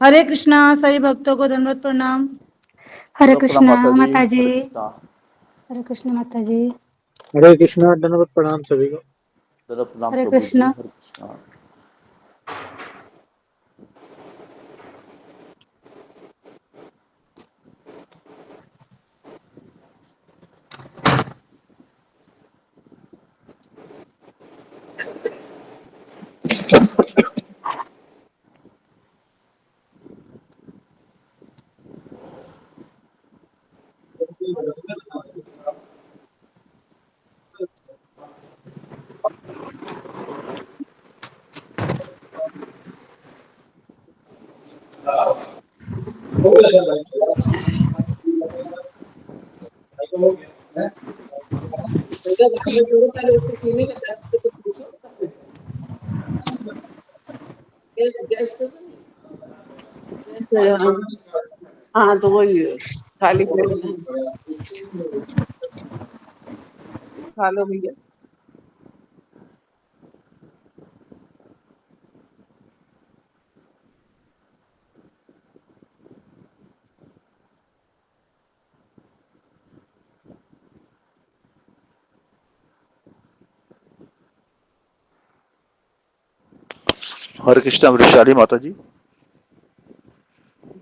हरे कृष्णा सभी भक्तों को दंडवत प्रणाम। हरे कृष्णा माता जी। हरे कृष्ण माता जी। हरे कृष्णा दंडवत प्रणाम सभी को। हरे कृष्णा। हाँ तो वही खाली प्लेट खा लो भैया। हरे कृष्णा वृषाली माता जी।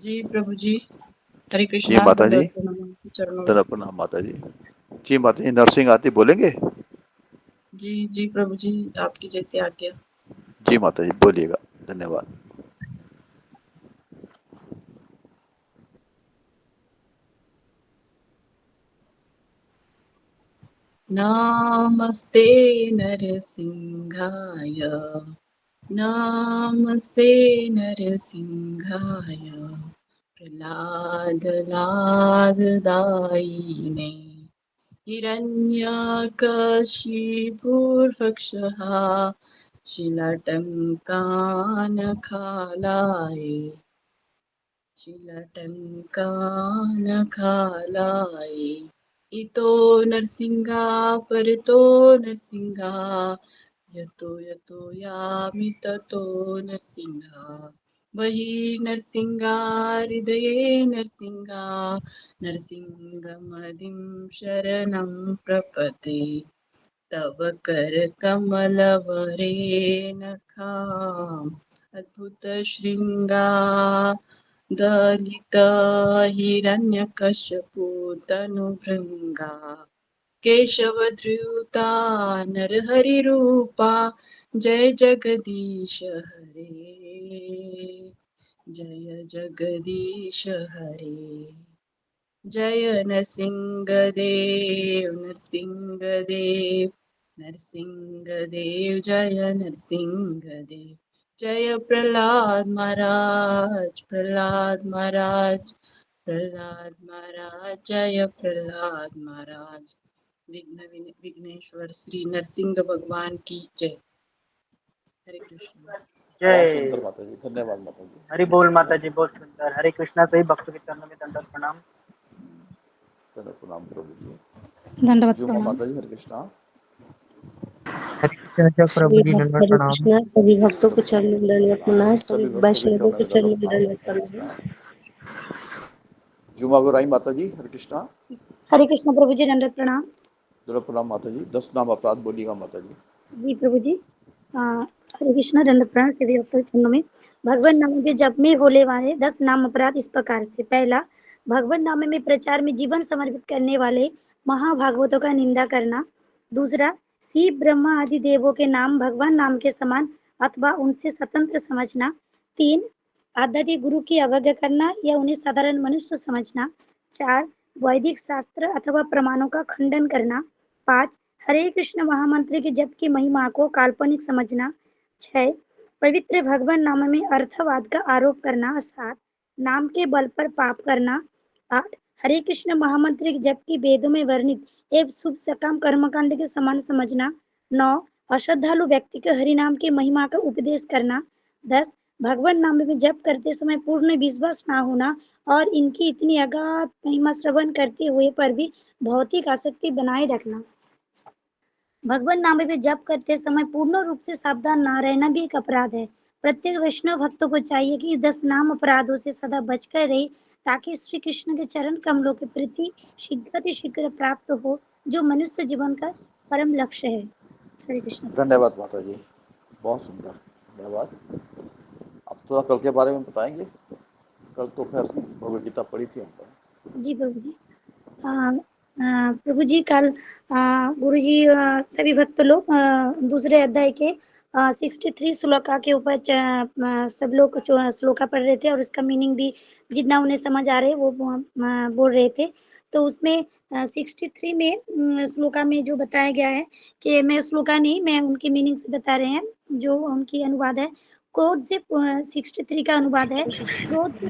जी प्रभु जी। हरे जी कृष्णा माता जी। चरणों में। धन प्रणाम माता जी। जी माता जी नरसिंह आरती बोलेंगे। जी जी प्रभु जी आपकी जैसी आज्ञा। जी माता जी बोलिएगा। धन्यवाद। नमस्ते नरसिंहाय नमस्ते नरसिंहाय प्रह्लादलाददायिने हिरण्यकशिपुर्वक्षः शिलटङ्कानखालाय इतो नरसिंहा परतो नरसिंहा यतो यतो यामि ततो नरसिंहा वही नरसिंहा हृदये नरसिंहा नरसिंहमदिं शरणं प्रपद्ये तव कर कमलवरेणखाम् अद्भुत शृंगा दलित हिरण्यकश्यपु तनुभृङ्गा केशवधृता नरहरिरूपा जय जगदीश हरे जय जगदीश हरे जय नरसिंहदेव नरसिंहदेव नरसिंहदेव जय नरसिंहदेव जय प्रहलाद महाराज प्रहलाद महाराज प्रहलाद महाराज जय प्रहलाद महाराज विघ्नेश्वर श्री नरसिंह भगवान की जय। हरे कृष्ण। बहुत सुंदर माता जी। धन्यवाद माता जी। हरि बोल माता जी बहुत सुंदर। हरे कृष्णा सभी भक्तों के चरणों में दंडवत प्रणाम। धन्य प्रणाम प्रभु जी। दंडवत जुमा प्रणाम। माता जी हरे कृष्णा। हरे कृष्णा प्रभु जी दंडवत हरे प्रणाम। कृष्णा सभी भक्तों को चरण में दंडवत प्रणाम। सभी सभी भक्तों के वैष्णवों चरणों को में चरण दंडवत में प्रणाम। दंडवत हरे प्रणाम। कृष्णा। जुमा गुराई माता जी हरे कृष्णा। हरे कृष्ण प्रभु जी दंडवत प्रणाम। धन्य प्रणाम माता जी। 10 नाम अपराध बोलिएगा माता जी। जी प्रभु जी। हरे कृष्ण दंडवत प्रणाम सभी भक्तों के चरणों में। भगवान नाम के जप में होने वाले 10 नाम अपराध इस प्रकार से। पहला, भगवान नाम में प्रचार में जीवन समर्पित करने वाले महाभागवतों का निंदा करना। दूसरा, शिव ब्रह्मा आदि देवों के नाम भगवान नाम के समान अथवा उनसे स्वतंत्र समझना। 3, आध्यात्मिक गुरु की अवज्ञा करना या उन्हें साधारण मनुष्य समझना। 4, वैदिक शास्त्र अथवा प्रमाणों का खंडन करना। 5, हरे कृष्ण महामंत्र के जप की महिमा को काल्पनिक समझना। 6, पवित्र भगवान नाम में अर्थवाद का आरोप करना। 7, नाम के बल पर पाप करना। 8, हरे कृष्ण महामंत्र जप की वेदों में वर्णित एक शुभ सकाम कर्मकांड के समान समझना। 9 अश्रद्धालु व्यक्ति को हरि नाम की महिमा का उपदेश करना। 10 भगवान नाम में जप करते समय पूर्ण विश्वास ना होना और इनकी इतनी अगाध महिमा श्रवण करते हुए पर भी भौतिक आसक्ति बनाए रखना। भगवान नाम में जप करते समय पूर्ण रूप से सावधान ना रहना भी एक अपराध है। प्रत्येक वैष्णव भक्तों को चाहिए कि 10 नाम अपराधों से सदा बचकर रहे ताकि श्री कृष्ण के चरण कमलों के प्रति शीघ्र प्राप्त हो जो मनुष्य जीवन का परम लक्ष्य है। हरे कृष्ण। धन्यवाद माता जी, बहुत सुंदर, धन्यवाद। आप थोड़ा कल के बारे में बताएंगे? कल तो खैर भगवद गीता पढ़ी थी हमने। जी प्रभु जी। प्रभु जी कल गुरु जी सभी भक्त लोग दूसरे अध्याय के 63 श्लोका के ऊपर सब लोग श्लोका पढ़ रहे थे और उसका मीनिंग भी जितना उन्हें समझ आ रहे वो बोल रहे थे। तो उसमें 63 में श्लोका में जो बताया गया है कि मैं श्लोका नहीं, मैं उनकी मीनिंग से बता रहे हैं जो उनकी अनुवाद है। क्रोध से 63 का अनुवाद है, क्रोध से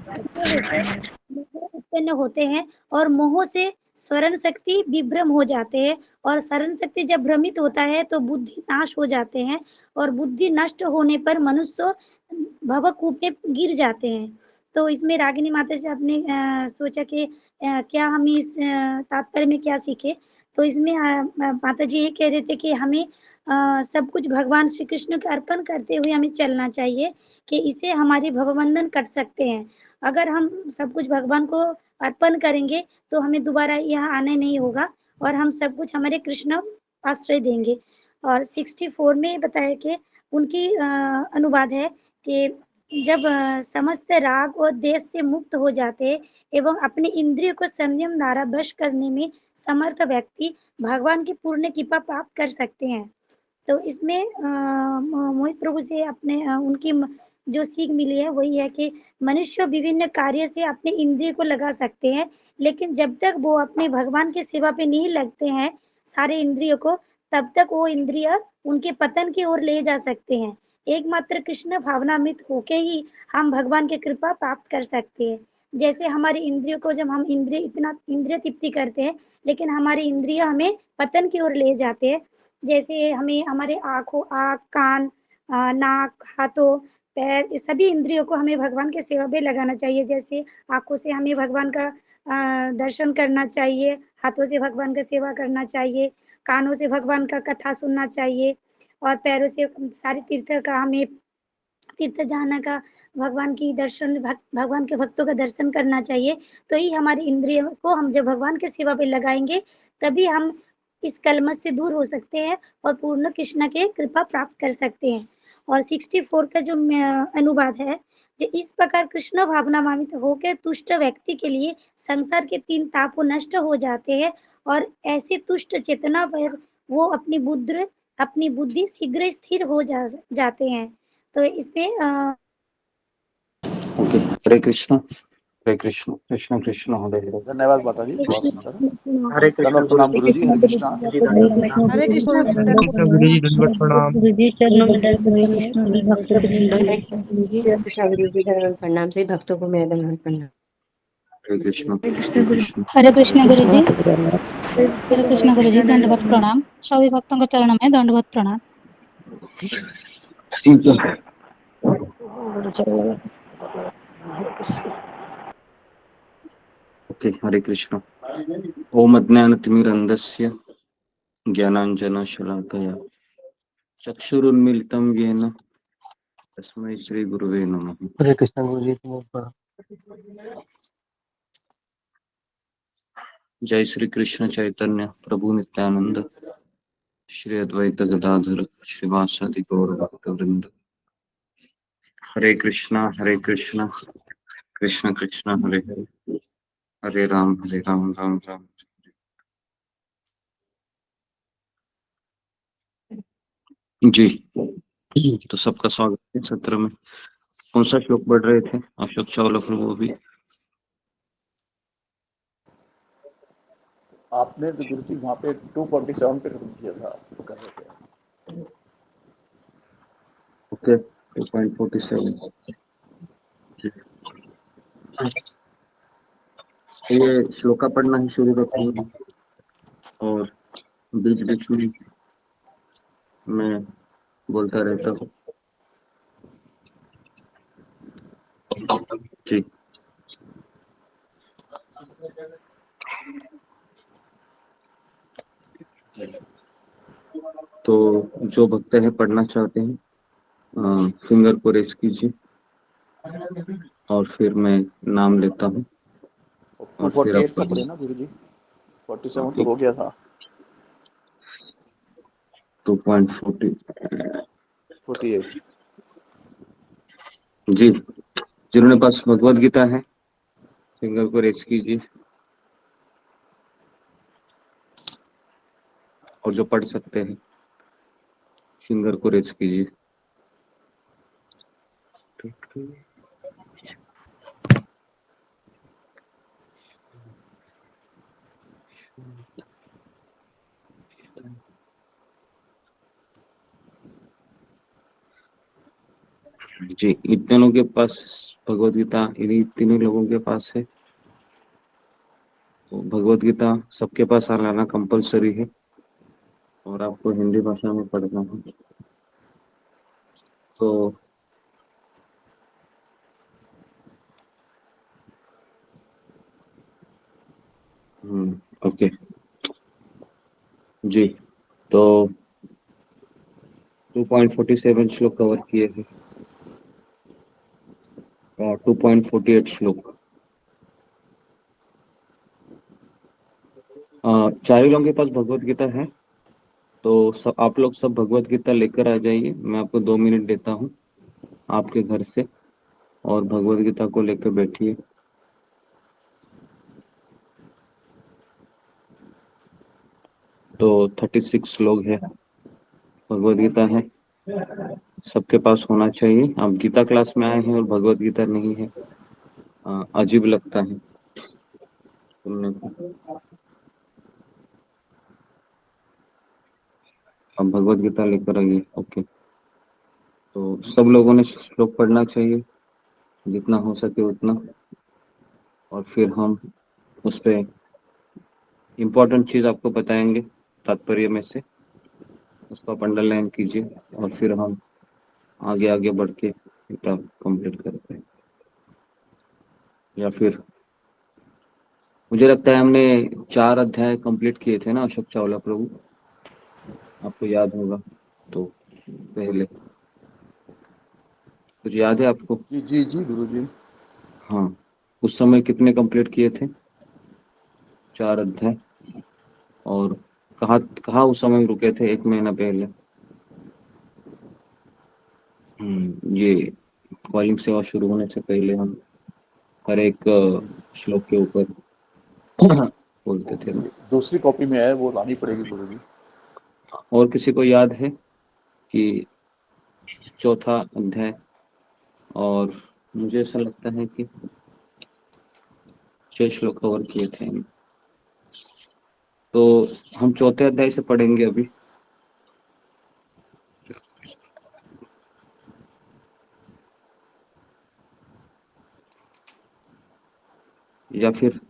उत्पन्न होते हैं और मोह से स्मरण शक्ति विभ्रम हो जाते हैं और स्मरण शक्ति जब भ्रमित होता है तो बुद्धि नाश हो जाते हैं और बुद्धि नष्ट होने पर मनुष्य भवकूप में गिर जाते हैं। तो इसमें रागिनी माता से आपने सोचा कि क्या हम इस तात्पर्य में क्या सीखे। तो इसमें माता जी ये कह रहे थे कि हमें सब कुछ भगवान श्री कृष्ण को अर्पण करते हुए हमें चलना चाहिए कि इसे हमारी भवबंधन कट सकते हैं। अगर हम सब कुछ भगवान को अर्पण करेंगे तो हमें दोबारा यहाँ आने नहीं होगा और हम सब कुछ हमारे कृष्ण आश्रय देंगे। और 64 में बताया कि उनकी अनुवाद है कि जब समस्त राग और देश से मुक्त हो जाते हैं एवं अपने इंद्रियों को संयम द्वारा वश करने में समर्थ व्यक्ति भगवान की पूर्ण कृपा प्राप्त कर सकते हैं। तो इसमें मोहित प्रभु से अपने उनकी जो सीख मिली है वही है कि मनुष्य विभिन्न कार्य से अपने इंद्रिय को लगा सकते हैं, लेकिन जब तक वो अपने भगवान की सेवा पे नहीं लगते हैं सारे इंद्रियों को, तब तक वो इंद्रिय उनके पतन की ओर ले जा सकते हैं। एकमात्र कृष्ण भावनामृत होके ही हम भगवान की कृपा प्राप्त कर सकते हैं। जैसे हमारी इंद्रियों को जब हम इंद्रिय तृप्ति करते हैं लेकिन हमारी इंद्रिय हमें पतन की ओर ले जाते हैं। जैसे हमें हमारे आँख, कान, नाक, हाथों, पैर, ये सभी इंद्रियों को हमें भगवान के सेवा पे लगाना चाहिए। जैसे आँखों से हमें भगवान का दर्शन करना चाहिए, हाथों से भगवान का सेवा करना चाहिए, कानों से भगवान का कथा सुनना चाहिए और पैरों से सारे तीर्थ का हमें तीर्थ जाना का भगवान की दर्शन भगवान के भक्तों का दर्शन करना चाहिए। तो ही हमारी इंद्रियों को हम जब भगवान के सेवा पे लगाएंगे तभी हम इस कलमश से दूर हो सकते हैं और पूर्ण कृष्ण के कृपा प्राप्त कर सकते हैं। और 64 का जो अनुवाद है जो इस प्रकार कृष्ण भावनामृत होकर तुष्ट व्यक्ति के लिए संसार के 3 तापों नष्ट हो जाते हैं और ऐसे तुष्ट चेतना पर वो अपनी बुद्धि शीघ्र स्थिर हो जाते हैं। तो इसमें ओके, हरे कृष्ण कृष्ण कृष्ण हरे हरे। धन्यवाद माता जी, बहुत कृष्ण सुंदर। हरे कृष्ण दंडवत गुरु प्रणाम जी। गुरु जी, हरे कृष्णा। जी दंडवत प्रणाम। हरे कृष्णा हरे कृष्ण गुरु जी दंडवत प्रणाम। गुरु जी चरणों में दंड प्रणाम है, सभी भक्तों को चरणों में। कृष्णा गुरु जी दंडवत प्रणाम से भक्तों को मेरा दंडवत प्रणाम। हरे कृष्ण कृष्ण हरे कृष्ण गुरु जी। हरे हरे कृष्ण गुरु जी दंडवत प्रणाम। सभी भक्तों के चरणों में दंडवत प्रणाम। ठीक है। गुरु चरणों में। हरे कृष्ण। ओके, हरे कृष्ण। ओम अज्ञानतिमिरन्धस्य ज्ञानाञ्जनशलाकया चक्षुरुन्मीलितं येन तस्मै श्री गुरुवे नमः। हरे कृष्ण गुरु जी दंडवत प्रणाम। जय श्री कृष्ण चैतन्य प्रभु नित्यानंद श्री अद्वैत गदाधर श्रीवासादि गौर भक्तवृंद। हरे कृष्ण कृष्ण कृष्ण हरे हरे, हरे राम राम राम। जी, तो सबका स्वागत है सत्र में। कौन सा श्लोक पढ़ रहे थे अशोक चावला प्रभु? भी आपने तो गुरु जी वहाँ पे 247 पे खत्म किया था, कर रहे थे। ओके, 2.47। ये श्लोका पढ़ना ही शुरू रखूंगी और बीच बीच में मैं बोलता रहता हूँ। जी। तो जो भक्त है पढ़ना चाहते हैं फिंगर को रेस कीजिए और फिर मैं नाम लेता हूँ और फिर 48 आप का पढ़े ना गुरु जी, 47 तो हो गया था। 2.40 48 जी। जिन्होंने पास भगवत गीता है फिंगर को रेस कीजिए और जो पढ़ सकते हैं फिंगर को रेस कीजिए। जी, इतने लोगों के पास भगवत गीता इन्हीं तीनों लोगों के पास है। तो भगवत गीता सबके पास आना कंपलसरी है और आपको हिंदी भाषा में पढ़ना है। तो ओके जी। तो 2.47 श्लोक कवर किए हैं और 2.48 श्लोक। चारों लोगों के पास भगवत गीता है तो सब आप लोग सब भगवत गीता लेकर आ जाइए। मैं आपको 2 मिनट देता हूँ आपके घर से और भगवत गीता को लेकर बैठिए। तो 36 लोग हैं, भगवत गीता है, सबके पास होना चाहिए। आप गीता क्लास में आए हैं और भगवत गीता नहीं है, अजीब लगता है सुनने को। आप भगवत गीता लेकर आइए। ओके, तो सब लोगों ने श्लोक पढ़ना चाहिए जितना हो सके उतना, और फिर हम उस पर इम्पोर्टेंट चीज़ आपको बताएंगे तात्पर्य में से, उसका अंडरलाइन कीजिए और फिर हम आगे आगे बढ़ के किताब कंप्लीट करते हैं। या फिर मुझे लगता है हमने 4 अध्याय कंप्लीट किए थे ना अशोक चावला प्रभु, आपको याद होगा। तो पहले कुछ याद है आपको? जी जी जी गुरु जी। हाँ, उस समय कितने कंप्लीट किए थे? 4 अध्याय। और कहाँ उस समय रुके थे 1 महीना पहले? ये कॉलिंग सेवा शुरू होने से पहले हम हर एक श्लोक के ऊपर बोलते थे ना। दूसरी कॉपी में है, वो लानी पड़ेगी गुरु जी। और किसी को याद है कि 4था अध्याय? और मुझे ऐसा लगता है कि 6 श्लोक कवर किए थे हम। तो हम 4थे अध्याय से पढ़ेंगे अभी। या फिर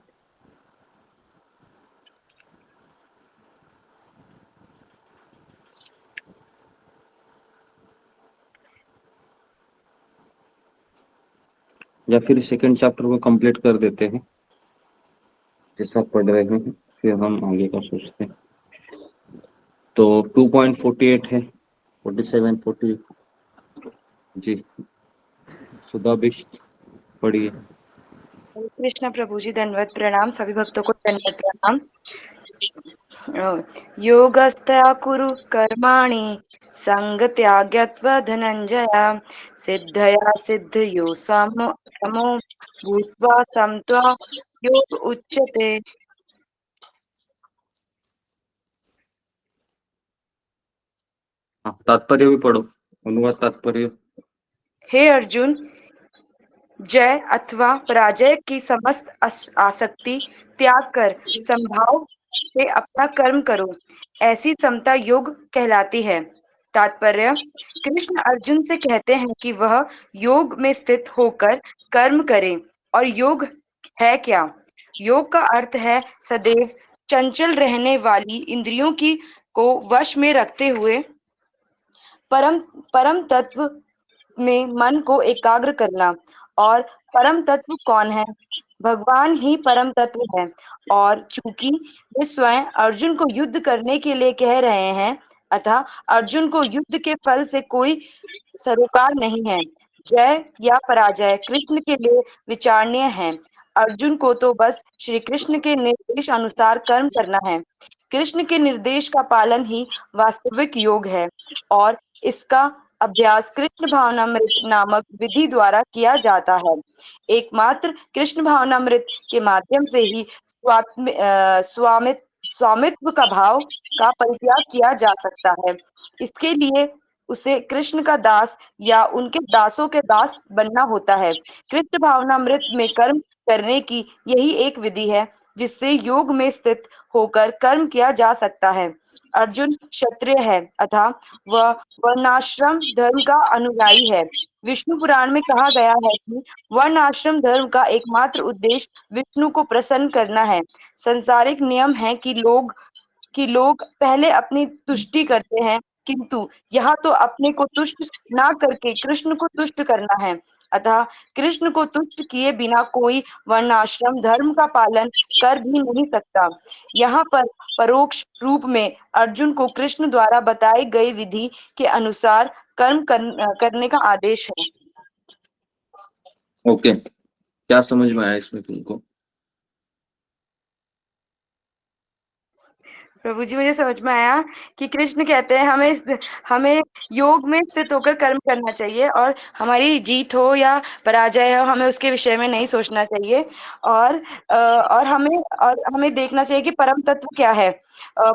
सेकंड चैप्टर को कंप्लीट कर देते हैं जैसा पढ़ रहे हैं, फिर हम आगे का सोचते हैं। तो 2.48 है, 47, 40 जी। सुधा बिष्ट पढ़िए। कृष्ण प्रभु जी, दंडवत प्रणाम। सभी भक्तों को दंडवत प्रणाम। योगस्था कुरु कर्माणि संग त्याग्यत्व धनंजय सिद्धया सिद्धयो समो भूत्वा समत्वा योग उच्यते। तात्पर्य भी पढ़ो, अनुवाद तात्पर्य। हे अर्जुन, जय अथवा पराजय की समस्त आसक्ति त्याग कर संभाव से अपना कर्म करो, ऐसी समता योग कहलाती है। तात्पर्य: कृष्ण अर्जुन से कहते हैं कि वह योग में स्थित होकर कर्म करे। और योग है क्या? योग का अर्थ है सदैव चंचल रहने वाली इंद्रियों की को वश में रखते हुए परम परम तत्व में मन को एकाग्र करना। और परम तत्व कौन है? भगवान ही परम तत्व है। और चूंकि वे स्वयं अर्जुन को युद्ध करने के लिए कह रहे हैं, अतः अर्जुन को युद्ध के फल से कोई सरोकार नहीं है। जय या पराजय कृष्ण के लिए विचारणीय है। अर्जुन को तो बस श्री कृष्ण के निर्देश अनुसार कर्म करना है। कृष्ण के निर्देश का पालन ही वास्तविक योग है और इसका अभ्यास कृष्ण भावनामृत नामक विधि द्वारा किया जाता है। एकमात्र कृष्ण भावनामृत के माध्यम से ही स्वामित्व का भाव का परित्याग किया जा सकता है। इसके लिए उसे कृष्ण का दास या उनके दासों के दास बनना होता है। कृष्ण भावनामृत में कर्म करने की यही एक विधि है जिससे योग में स्थित होकर कर्म किया जा सकता है। अर्जुन क्षत्रिय है, अतः वह वर्णाश्रम धर्म का अनुयायी है। विष्णु पुराण में कहा गया है कि वर्णाश्रम धर्म का एकमात्र उद्देश्य विष्णु को प्रसन्न करना है। संसारिक नियम है कि लोग पहले अपनी तुष्टि करते हैं, किंतु यहाँ तो अपने को तुष्ट ना करके कृष्ण को तुष्ट करना है। अतः कृष्ण को तुष्ट किए बिना कोई वर्णाश्रम धर्म का पालन कर भी नहीं सकता। यहाँ पर परोक्ष रूप में अर्जुन को कृष्ण द्वारा बताई गई विधि के अनुसार कर्म करने का आदेश है। ओके, क्या समझ में आया इसमें तुमको? प्रभु जी, मुझे समझ में आया कि कृष्ण कहते हैं हमें योग में स्थित होकर कर्म करना चाहिए और हमारी जीत हो या पराजय हो, हमें उसके विषय में नहीं सोचना चाहिए। और हमें देखना चाहिए कि परम तत्व क्या है।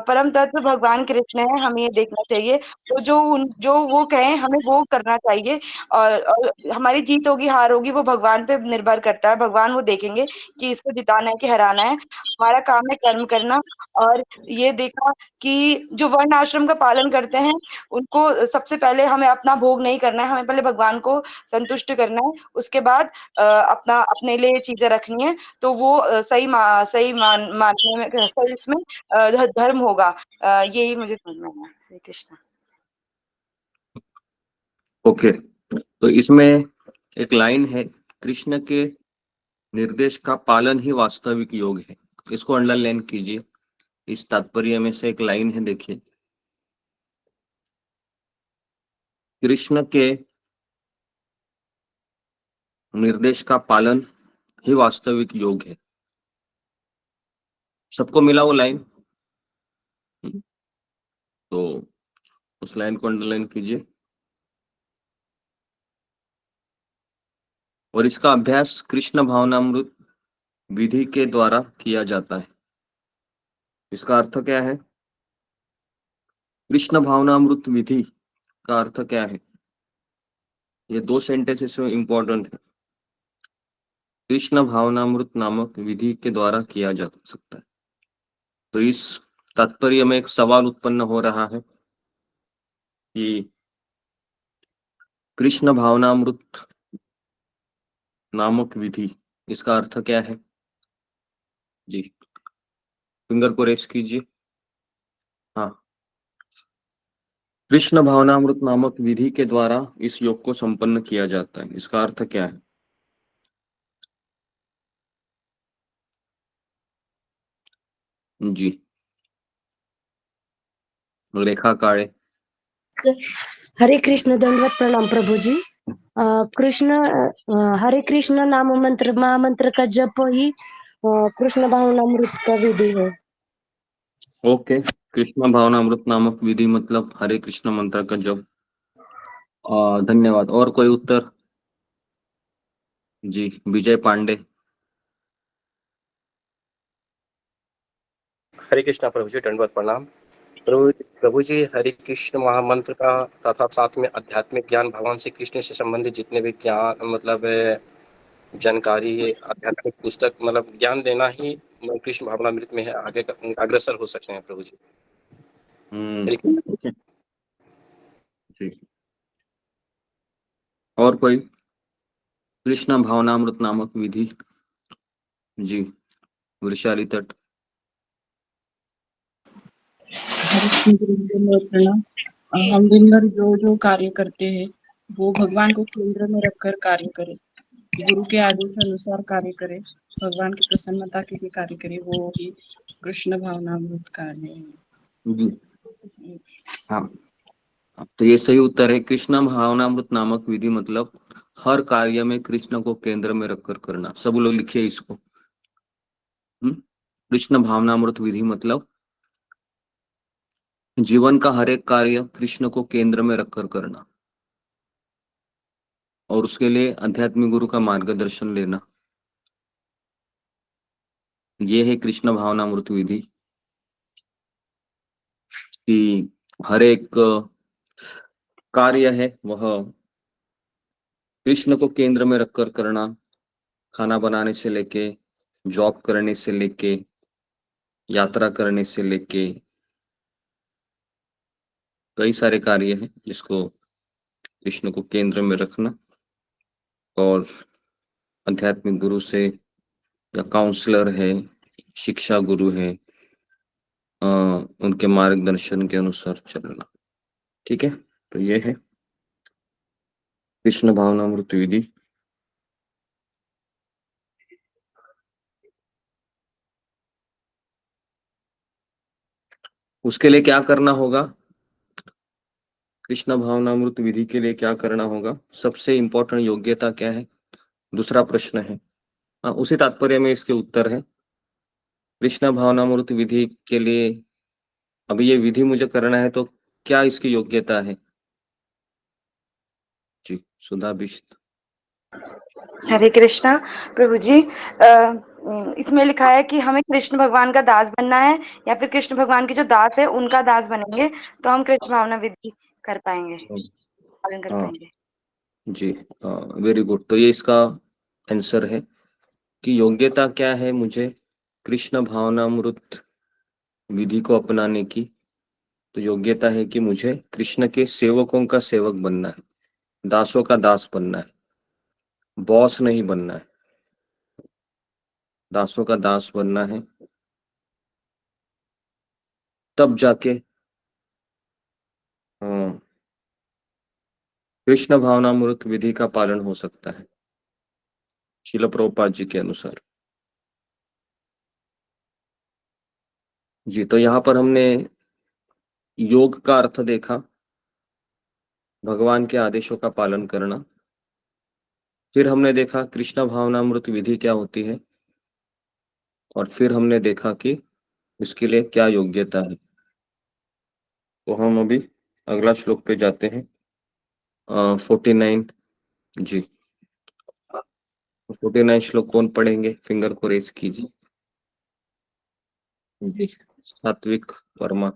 परम तत्व भगवान कृष्ण है, हमें ये देखना चाहिए। तो जो वो कहें हमें वो करना चाहिए। और हमारी जीत होगी हार होगी वो भगवान पे निर्भर करता है। भगवान वो देखेंगे कि इसको जिताना है कि हराना है। हमारा काम है कर्म करना। और ये देखा कि जो वर्ण आश्रम का पालन करते हैं उनको सबसे पहले हमें अपना भोग नहीं करना है, हमें पहले भगवान को संतुष्ट करना है। उसके बाद अपने लिए चीजें रखनी है, तो वो सही मानने में सही इसमें धर्म होगा। यही मुझे समझ में आया। हरे कृष्णा। ओके, तो इसमें एक लाइन है, कृष्ण के निर्देश का पालन ही वास्तविक योग है। इसको अंडरलाइन कीजिए। इस तात्पर्य में से एक लाइन है, देखिए, कृष्ण के निर्देश का पालन ही वास्तविक योग है। सबको मिला वो लाइन? तो उस लाइन को अंडरलाइन कीजिए। और इसका अभ्यास कृष्ण भावनामृत विधि के द्वारा किया जाता है। इसका अर्थ क्या है? कृष्ण भावनामृत विधि का अर्थ क्या है? ये दो सेंटेंसेस में इंपॉर्टेंट है। कृष्ण भावनामृत नामक विधि के द्वारा किया जा सकता है। तो इस तात्पर्य में एक सवाल उत्पन्न हो रहा है कि कृष्ण भावनामृत नामक विधि, इसका अर्थ क्या है? जी, फिंगर को रेस कीजिए। हाँ, कृष्ण भावनामृत नामक विधि के द्वारा इस योग को संपन्न किया जाता है। इसका अर्थ क्या है? जी, रेखा काळे। हरे कृष्ण, दंडवत प्रणाम प्रभु जी। हरे कृष्ण नाम मंत्र महामंत्र का जप ही कृष्ण भावनामृत का विधि है। ओके, कृष्ण भावनामृत नामक विधि मतलब हरे कृष्ण मंत्र का जप। धन्यवाद। और कोई उत्तर? जी, विजय पांडे। हरे कृष्णा प्रभु जी, दंडवत प्रणाम। प्रभु जी, हरे कृष्ण महामंत्र का तथा साथ में आध्यात्मिक ज्ञान, भगवान श्री कृष्ण से संबंधित जितने भी ज्ञान मतलब जानकारी, आध्यात्मिक पुस्तक मतलब ज्ञान देना ही कृष्ण भावनामृत में है। आगे अग्रसर हो सकते हैं प्रभु जी। जी, और कोई? कृष्ण भावनामृत नामक विधि। जी, वृशाली तट। प्रणाम। हम दिन भर जो जो कार्य करते हैं वो भगवान को केंद्र में रखकर कार्य करें, गुरु के आदेश अनुसार कार्य करें, भगवान की प्रसन्नता के लिए कार्य करें, वो ही कृष्ण भावनामृत कार्य है। जी हाँ, तो ये सही उत्तर है। कृष्ण भावनामृत नामक विधि मतलब हर कार्य में कृष्ण को केंद्र में रखकर करना। सब लोग लिखिए इसको। कृष्ण भावनामृत विधि मतलब जीवन का हर एक कार्य कृष्ण को केंद्र में रखकर करना और उसके लिए आध्यात्मिक गुरु का मार्गदर्शन लेना। ये है कृष्ण भावनामृत विधि कि हर एक कार्य है वह कृष्ण को केंद्र में रखकर करना। खाना बनाने से लेके, जॉब करने से लेके, यात्रा करने से लेके कई सारे कार्य हैं जिसको कृष्ण को केंद्र में रखना और आध्यात्मिक गुरु से या काउंसलर है, शिक्षा गुरु है, उनके मार्गदर्शन के अनुसार चलना। ठीक है, तो ये है कृष्ण भावनामृत विधि। उसके लिए क्या करना होगा? कृष्ण भावनामृत विधि के लिए क्या करना होगा? सबसे इंपॉर्टेंट योग्यता क्या है? दूसरा प्रश्न है। उसी तात्पर्य में इसके उत्तर है। कृष्ण भावनामृत विधि के लिए अभी ये विधि मुझे करना है तो क्या इसकी योग्यता है? जी, सुधा बिष्ट। हरे कृष्णा। प्रभु जी, इसमें लिखा है कि हमें कृष्ण भगवान का दास बनना है या फिर कृष्ण भगवान के जो दास है उनका दास बनेंगे तो हम कृष्ण भावना विधि कर पाएंगे, पालन कर हाँ पाएंगे। जी, वेरी गुड। तो ये इसका आंसर है कि योग्यता क्या है मुझे कृष्ण भावनामृत विधि को अपनाने की? तो योग्यता है कि मुझे कृष्ण के सेवकों का सेवक बनना है, दासों का दास बनना है, बॉस नहीं बनना है, दासों का दास बनना है। तब जाके कृष्ण भावनामृत विधि का पालन हो सकता है श्रील प्रभुपाद जी के अनुसार। जी, तो यहाँ पर हमने योग का अर्थ देखा, भगवान के आदेशों का पालन करना। फिर हमने देखा कृष्ण भावनामृत विधि क्या होती है और फिर हमने देखा कि इसके लिए क्या योग्यता है। तो हम अभी अगला श्लोक पे जाते हैं। 49 जी, 49 श्लोक कौन पढ़ेंगे? फिंगर को रेज कीजिए। जी, सात्विक वर्मा,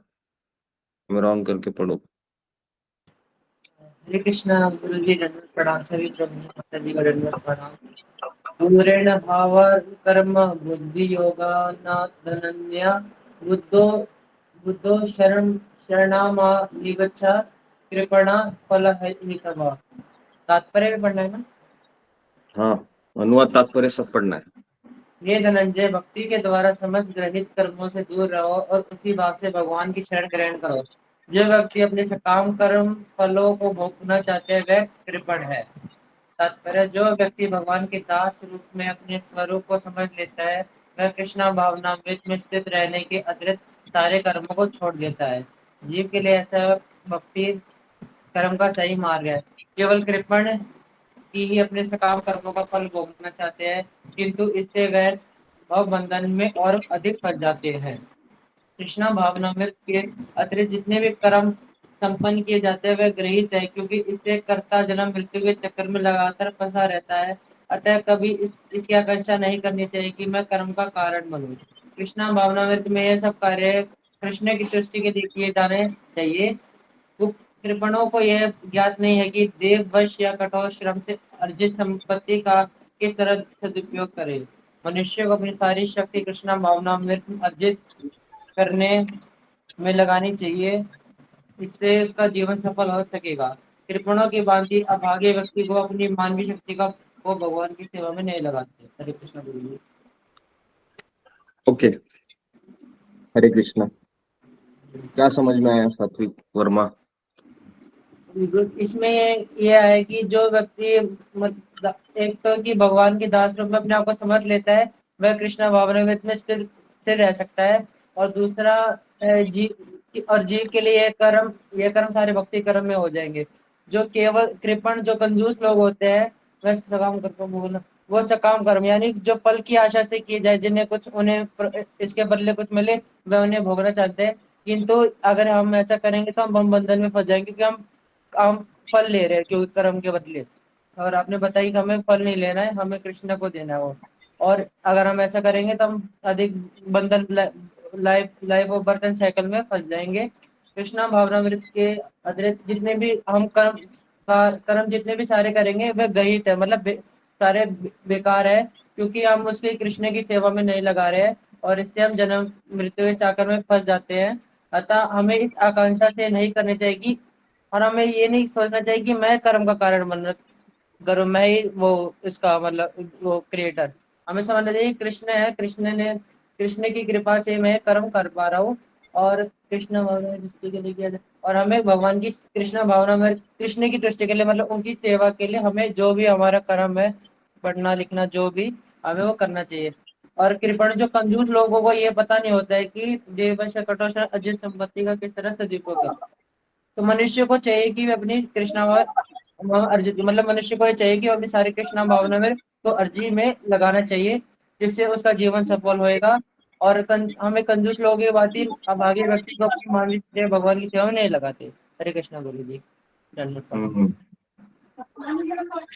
ऑन करके पढ़ो। हरे कृष्णा। गुरु जी दंडवत प्रणाम। सभी प्रभु माता जी का दंडवत प्रणाम। दूरेण भाव कर्म बुद्धि योगा न धनन्या बुद्धो बुद्धो शरणमा निगच्छा कृपणा फल हितवा। तात्पर्य भी पढ़ना है ना? हाँ, अनुवाद तात्पर्य सब पढ़ना है। ये धनंजय, भक्ति के द्वारा समझ ग्रहित कर्मों से दूर रहो और उसी भाव से भगवान की शरण ग्रहण करो। जो व्यक्ति अपने सकाम कर्म फलों को भोगना चाहते हैं वह कृपण है। तात्पर्य, जो व्यक्ति भगवान के दास रूप में अपने स्वरूप को समझ लेता है वह कृष्णा भावनामृत में स्थित रहने के अतिरिक्त सारे कर्मों को छोड़ देता है। जीव के लिए ऐसा भक्ति कर्म का सही मार्ग है। केवल कृपण की ही अपने सकाम कर्मों का फल भोगना चाहते हैं, किंतु इससे वह भव बंधन में और अधिक फंस जाते हैं। कृष्णा भावनामृत के अतिरिक्त जितने भी कर्म संपन्न किए जाते हैं वह गृहित है, क्योंकि इससे कर्ता जन्म मृत्यु के चक्कर में लगातार फंसा रहता है। अतः कभी इसकी आकांक्षा नहीं करनी चाहिए कि मैं कर्म का कारण बनूं। कृष्णा भावनामृत में यह सब कार्य कृष्ण की दृष्टि के लिए किए जाने चाहिए। कृपणों को यह ज्ञात नहीं है कि देव वश या कठोर श्रम से अर्जित संपत्ति का किस तरह सदुपयोग करे। मनुष्य को अपनी सारी शक्ति कृष्णा भावनामृत अर्जित करने में लगानी चाहिए, इससे उसका जीवन सफल हो सकेगा। कृपणों की भांति अभागे व्यक्ति को अपनी मानवीय शक्ति का को भगवान की सेवा में नहीं लगाते। हरे कृष्ण गुरु जी। ओके, हरे कृष्णा। क्या समझ में आया सात्विक वर्मा? इसमें ये है कि जो व्यक्ति एक तो कि भगवान के दास रूप में अपने आप को समझ लेता है, वह कृष्ण भावनामृत में स्थिर रह सकता है। और दूसरा जीव के लिए ये कर्म सारे भक्ति कर्म में हो जाएंगे। जो केवल कृपण जो कंजूस लोग होते हैं वह सकाम कर्म यानी जो फल की आशा से किए जाए, जिन्हें कुछ उन्हें इसके बदले कुछ मिले, वह उन्हें भोगना चाहते हैं। किंतु अगर हम ऐसा करेंगे तो हम बंधन में फंस जाएंगे, क्योंकि हम फल ले रहे हैं क्योंकि कर्म के बदले। और आपने बताया कि हमें फल नहीं लेना है, हमें कृष्ण को देना है वो। और अगर हम ऐसा करेंगे तो हम अधिक बंधन life of birth and cycle में फंस जाएंगे। कृष्णा भावनामृत के अतिरिक्त जितने भी हम कर्म जितने भी सारे करेंगे वह गहित है, मतलब सारे बेकार है, क्योंकि हम उसके कृष्ण की सेवा में नहीं लगा रहे हैं, और इससे हम जन्म मृत्यु के चक्कर में फंस जाते हैं। अतः हमें इस आकांक्षा से नहीं करनी चाहिए, और हमें ये नहीं सोचना चाहिए कि मैं कर्म का कारण बन करूँ, मैं ही वो इसका मतलब वो क्रिएटर। हमें समझना चाहिए कृष्ण है, कृष्ण की कृपा से मैं कर्म कर पा रहा हूँ, और कृष्ण भावना दृष्टि के लिए किया जाए। और हमें भगवान की कृष्ण भावना में कृष्ण की दृष्टि के लिए, मतलब उनकी सेवा के लिए हमें जो भी हमारा कर्म है, पढ़ना लिखना जो भी, हमें वो करना चाहिए। और कृपण जो कंजूस लोगों को ये पता नहीं होता है कि देवश कटोष अजित संपत्ति का किस तरह सदुपयोग है। तो मनुष्य को चाहिए कि अपनी कृष्णा अर्जित, मतलब मनुष्य को ये चाहिए कि अपनी सारी कृष्णा भावना में तो अर्जी में लगाना चाहिए, जिससे उसका जीवन सफल होएगा। और हमें कंजूस लोगों की बात ही अभागे व्यक्ति को अपनी मानवीय भगवान की सेवा में नहीं लगाते। हरे कृष्णा गुरु जी, धन्यवाद प्रणाम।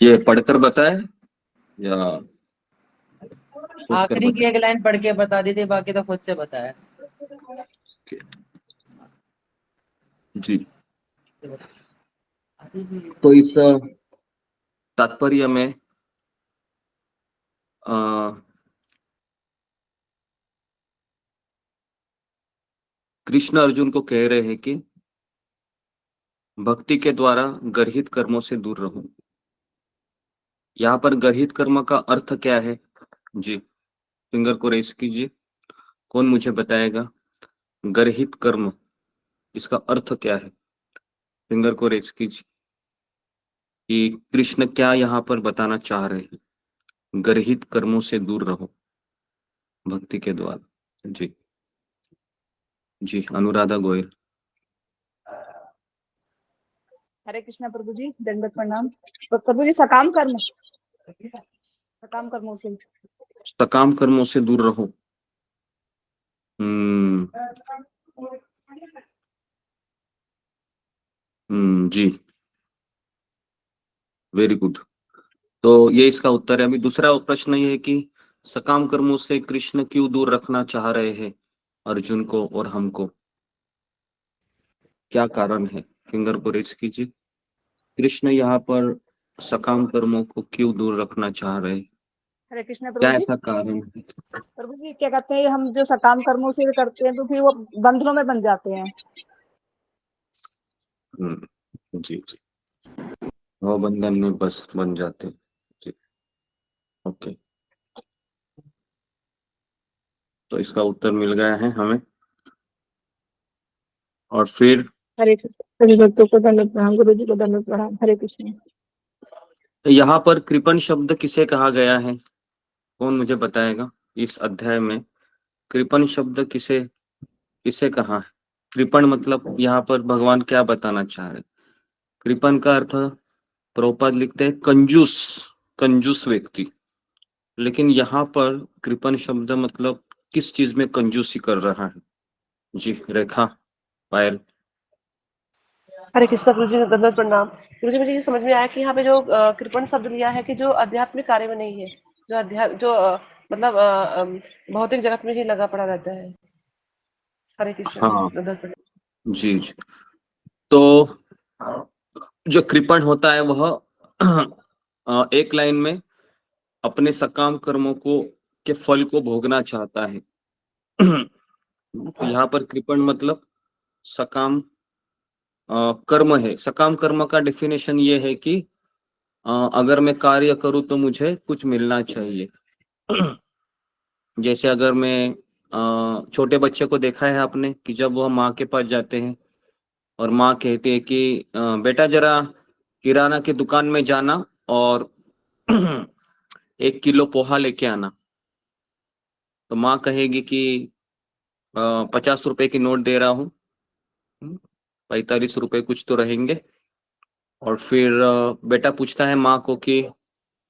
ये पढ़कर बताए या सोचकर आखिरी की बताए? एक लाइन पढ़ के बता दी थी, बाकी तो खुद से बताया जी। तो इस तात्पर्य में कृष्ण अर्जुन को कह रहे हैं कि भक्ति के द्वारा गर्हित कर्मों से दूर रहो। यहाँ पर गर्हित कर्म का अर्थ क्या है? जी, फिंगर को रेस कीजिए। कौन मुझे बताएगा गर्हित कर्म इसका अर्थ क्या है? फिंगर को रेस कीजिए कि कृष्ण क्या यहाँ पर बताना चाह रहे हैं। गर्हित कर्मों से दूर रहो भक्ति के द्वारा। जी जी, अनुराधा गोयल। हरे कृष्णा प्रभु जी, दंडवत प्रणाम। तो प्रभु जी सकाम कर्मों से सकाम कर्मों से दूर रहो। जी, वेरी गुड। तो ये इसका उत्तर है। अभी दूसरा प्रश्न ये है कि सकाम कर्मों से कृष्ण क्यों दूर रखना चाह रहे हैं अर्जुन को और हमको? क्या कारण है? फिंगर को रेस कीजिए। कृष्ण यहाँ पर सकाम कर्मों को क्यों दूर रखना चाह रहे हैं? हरे कृष्णा क्या प्रभु जी। ऐसा कारण है? प्रभु जी क्या कहते हैं, हम जो सकाम कर्मों से करते हैं तो फिर वो बंधनों में बन जाते हैं। जी जी, वो बंधन में बस बन जाते हैं। जी, ओके। तो इसका उत्तर मिल गया है हमें। और फिर हरे कृष्ण, सभी भक्तों को धन्यवाद प्रणाम, गुरु जी को धन्यवाद प्रणाम। हरे कृष्ण। यहाँ पर कृपण शब्द किसे कहा गया है? कौन मुझे बताएगा? इस अध्याय में कृपण शब्द किसे किसे कहा है? कृपण मतलब यहाँ पर भगवान क्या बताना चाह रहे? कृपण का अर्थ प्रभुपाद लिखते हैं कंजूस, कंजूस व्यक्ति। लेकिन यहाँ पर कृपण शब्द मतलब किस चीज में कंजूसी कर रहा है? जी, रेखा पायल। हरे कृष्ण गुरु जी, दंडवत प्रणाम। गुरु जी, मुझे ये समझ में आया कि यहाँ पे जो कृपण शब्द लिया है कि जो आध्यात्मिक कार्य में नहीं है, जो मतलब भौतिक जगत में ही लगा पड़ा रहता है। हरे कृष्ण। हाँ दंडवत प्रणाम। जी जी। तो जो कृपण होता है वह एक लाइन में अपने सकाम कर्मों को के फल को भोगना चाहता है। तो यहाँ पर कृपण मतलब सकाम कर्म है। सकाम कर्म का डेफिनेशन ये है कि अगर मैं कार्य करूं तो मुझे कुछ मिलना चाहिए। जैसे अगर मैं छोटे बच्चे को देखा है आपने कि जब वह माँ के पास जाते हैं और माँ कहती है कि बेटा जरा किराना की दुकान में जाना और 1 किलो पोहा लेके आना, तो माँ कहेगी कि 50 रुपए की नोट दे रहा हूँ, 45 रुपए कुछ तो रहेंगे। और फिर बेटा पूछता है माँ को कि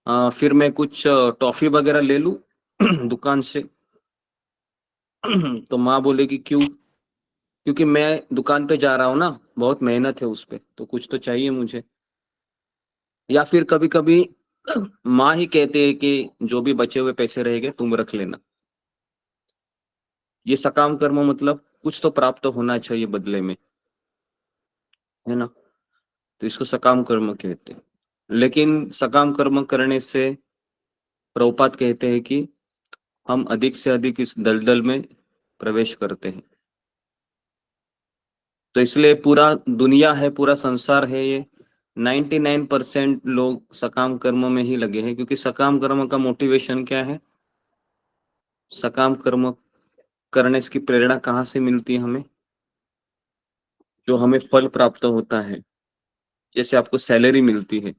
फिर मैं कुछ टॉफी वगैरह ले लूं दुकान से। तो माँ बोलेगी क्यों? क्योंकि मैं दुकान पे जा रहा हूँ ना, बहुत मेहनत है उस पे, तो कुछ तो चाहिए मुझे। या फिर कभी कभी माँ ही कहते हैं कि जो भी बचे हुए पैसे रहेंगे तुम रख लेना। ये सकाम कर्म मतलब कुछ तो प्राप्त होना चाहिए बदले में, है ना? तो इसको सकाम कर्म कहते हैं। लेकिन सकाम कर्म करने से प्रभुपाद कहते हैं कि हम अधिक से अधिक इस दलदल में प्रवेश करते हैं। तो इसलिए पूरा दुनिया है, पूरा संसार है, ये 99% लोग सकाम कर्म में ही लगे हैं। क्योंकि सकाम कर्म का मोटिवेशन क्या है? सकाम कर्म करने की प्रेरणा कहाँ से मिलती है हमें? जो हमें फल प्राप्त होता है, जैसे आपको सैलरी मिलती है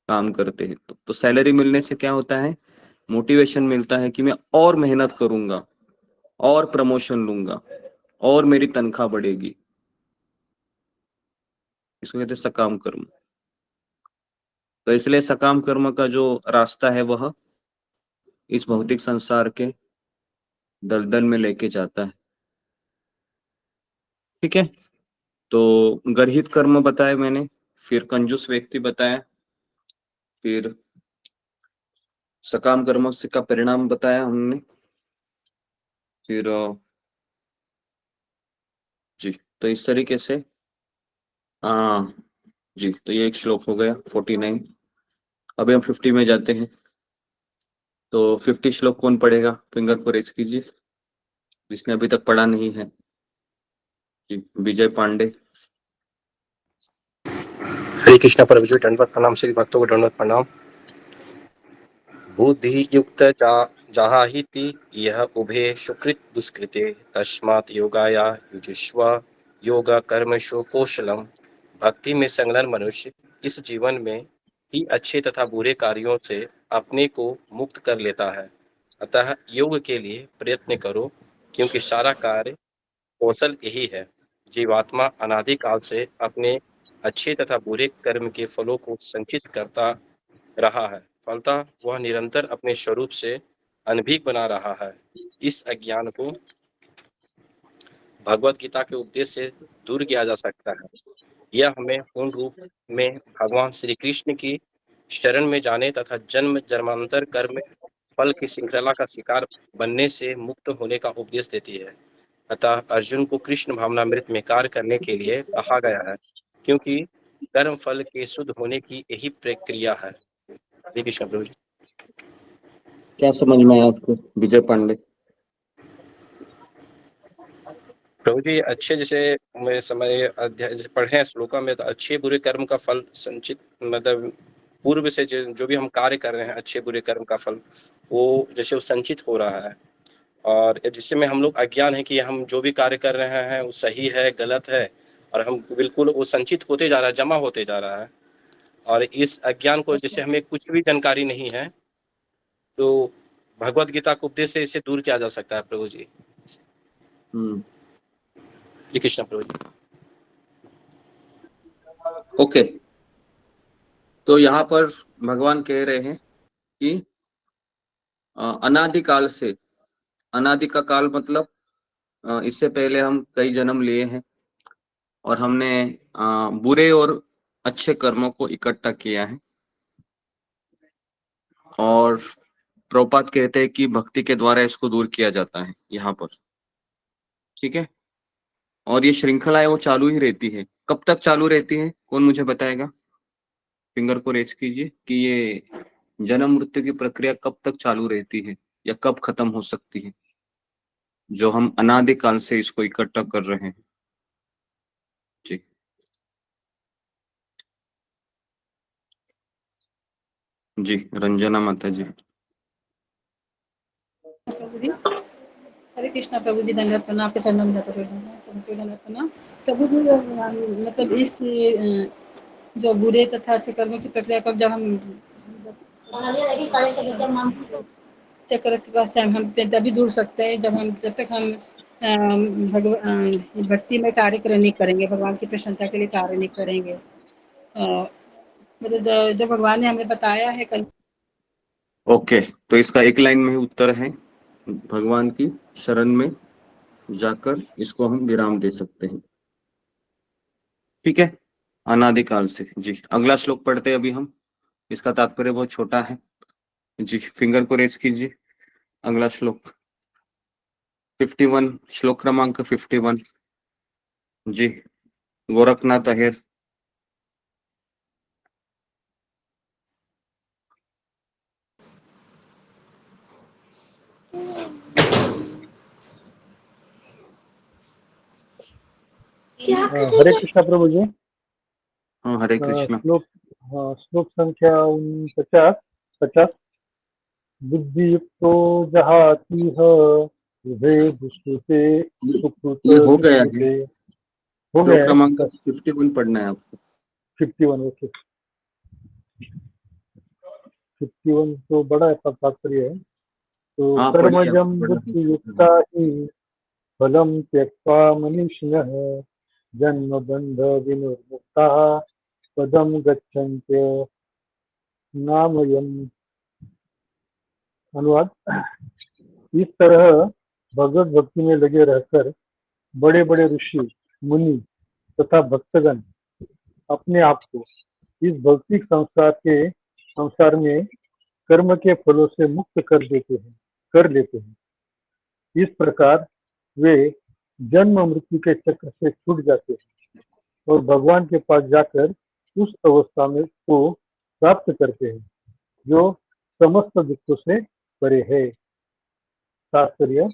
काम करते हैं तो सैलरी मिलने से क्या होता है? मोटिवेशन मिलता है कि मैं और मेहनत करूंगा और प्रमोशन लूंगा और मेरी तनख्वाह बढ़ेगी। इसको कहते हैं सकाम कर्म। तो इसलिए सकाम कर्म का जो रास्ता है वह इस भौतिक संसार के दलदल में लेके जाता है। ठीक है, तो गर्हित कर्म बताए मैंने, फिर कंजूस व्यक्ति बताया, फिर सकाम कर्म से का परिणाम बताया हमने, फिर जी तो इस तरीके से जी तो ये एक श्लोक हो गया 49। अभी हम 50 में जाते हैं। तो 50 श्लोक कौन पढ़ेगा? फिंगर को रेज कीजिए जिसने अभी तक पढ़ा नहीं है। जी विजय पांडे। हरे कृष्णा प्रभु जी, दंडवत प्रणाम। सभी भक्तों को दंडवत प्रणाम। बुद्धि युक्त जहा ही ति यह उभे सुकृत दुष्कृते तस्मात् योगाया युजुष्व योग कर्मशु कौशलम। भक्ति में संलग्न मनुष्य इस जीवन में ही अच्छे तथा बुरे कार्यों से अपने को मुक्त कर लेता है। अतः योग के लिए प्रयत्न करो, क्योंकि सारा कार्य कौशल यही है। जीवात्मा अनादिकाल से अपने अच्छे तथा बुरे कर्म के फलों को संचित करता रहा है, फलतः वह निरंतर अपने स्वरूप से अनभिज्ञ बना रहा है। इस अज्ञान को भगवत गीता के उपदेश से दूर किया जा सकता है। यह हमें पूर्ण रूप में भगवान श्री कृष्ण की शरण में जाने तथा जन्म जन्मांतर कर्म फल की श्रृंखला का शिकार बनने से मुक्त होने का उपदेश देती है। अतः अर्जुन को कृष्ण भावनामृत में कार्य करने के लिए कहा गया है, क्योंकि कर्म फल के शुद्ध होने की यही प्रक्रिया है। हरे कृष्ण प्रभु जी। क्या समझ में आया आपको विजय पांडे? प्रभु जी अच्छे, जैसे मैं समय अध्याय जैसे पढ़े हैं श्लोका में, तो अच्छे बुरे कर्म का फल संचित मतलब पूर्व से जो भी हम कार्य कर रहे हैं अच्छे बुरे कर्म का फल वो जैसे वो संचित हो रहा है। और जिससे में हम लोग अज्ञान है कि हम जो भी कार्य कर रहे हैं वो सही है गलत है, और हम बिल्कुल वो संचित होते जा रहा है, जमा होते जा रहा है। और इस अज्ञान को जैसे हमें कुछ भी जानकारी नहीं है, तो भगवत गीता के उपदेश से इसे दूर किया जा सकता है प्रभु जी। जी कृष्ण प्रभु जी। ओके, तो यहाँ पर भगवान कह रहे हैं कि अनादिकाल से, अनादि का काल मतलब इससे पहले हम कई जन्म लिए हैं और हमने बुरे और अच्छे कर्मों को इकट्ठा किया है। और प्रभुपाद कहते हैं कि भक्ति के द्वारा इसको दूर किया जाता है यहाँ पर। ठीक है, और ये श्रृंखला है वो चालू ही रहती है। कब तक चालू रहती है कौन मुझे बताएगा? फिंगर को रेज कीजिए कि ये जन्म मृत्यु की प्रक्रिया कब तक चालू रहती है या कब खत्म हो सकती है, जो हम अनादिकाल से इसको इकट्ठा कर रहे हैं। जी जी रंजना माता जी। हरे कृष्णा प्रभु जी, धन्यवाद प्रणाम, आपके चरणों में जाकर सबको धन्यवाद प्रणाम। प्रभु जी मतलब इस जो बुरे तथा अच्छे कर्मों की प्रक्रिया को जब हम चक्र से हम तभी दूर सकते हैं जब तक हम भक्ति में कार्य नहीं करेंगे, भगवान की प्रसन्नता के लिए कार्य नहीं करेंगे। मतलब जो भगवान ने हमें बताया है कल। ओके, तो इसका एक लाइन में उत्तर है, भगवान की शरण में जाकर इसको हम विराम दे सकते हैं। ठीक है, अनादिकाल से। जी, अगला श्लोक पढ़ते हैं अभी हम। इसका तात्पर्य बहुत छोटा है। जी, फिंगर को रेज कीजिए। अगला श्लोक 51, श्लोक क्रमांक 51। जी, गोरखनाथ अहिर। हरे कृष्णा प्रभु जी। हाँ, हरे कृष्णा। श्लोक संख्या 50। बुद्धि युक्तो जहाति उभे दुष्कृते सुकृत ये हो गया है। दुष्कृते। हो श्लोक गया क्रमांक है 51 पढ़ना है आपको। 51। ओके, 51 तो बड़ा तात्पर्य है। तो हाँ, पढ़िए आप, कर्मजम बड़ा बुद्धि युक्ता ही फलम त्यक्त्वा मनीषिणः जन्म बंध विनिर्मुक्ताः पदम गच्छन्त्य नामयम्। अनुवाद, इस तरह भगवत भक्ति में लगे रहकर बड़े बड़े ऋषि मुनि तथा भक्तगण अपने आप को इस भौतिक संसार में कर्म के फलों से मुक्त कर लेते हैं। इस प्रकार वे जन्म मृत्यु के चक्र से छूट जाते हैं और भगवान के पास जाकर उस अवस्था में को प्राप्त करते हैं जो समस्त दुखों से परे है। तात्पर्य,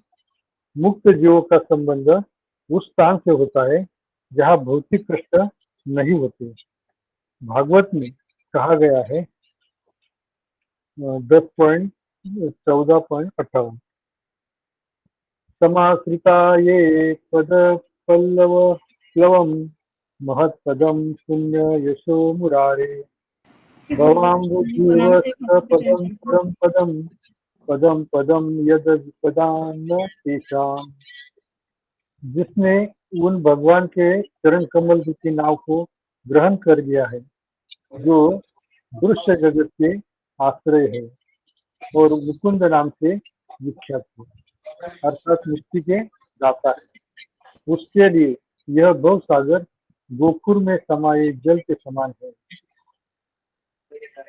मुक्त जीवों का संबंध उस स्थान से होता है जहाँ भौतिक कष्ट नहीं होते। भागवत में कहा गया है 10.14.58, समाश्रिता ये पद पल्लव प्लवम महत्पदम शून्य यशो मुरारे भवाम्बुजीव पदम परम पदम पदम पदम यद विपदान तेषाम्। जिसने उन भगवान के चरण कमल की नाव को ग्रहण कर लिया है जो दृश्य जगत के आश्रय है और मुकुंद नाम से विख्यात है, अर्थात मुक्ति के दाता है, उसके लिए यह भव सागर गोकुर में समाये जल के समान है।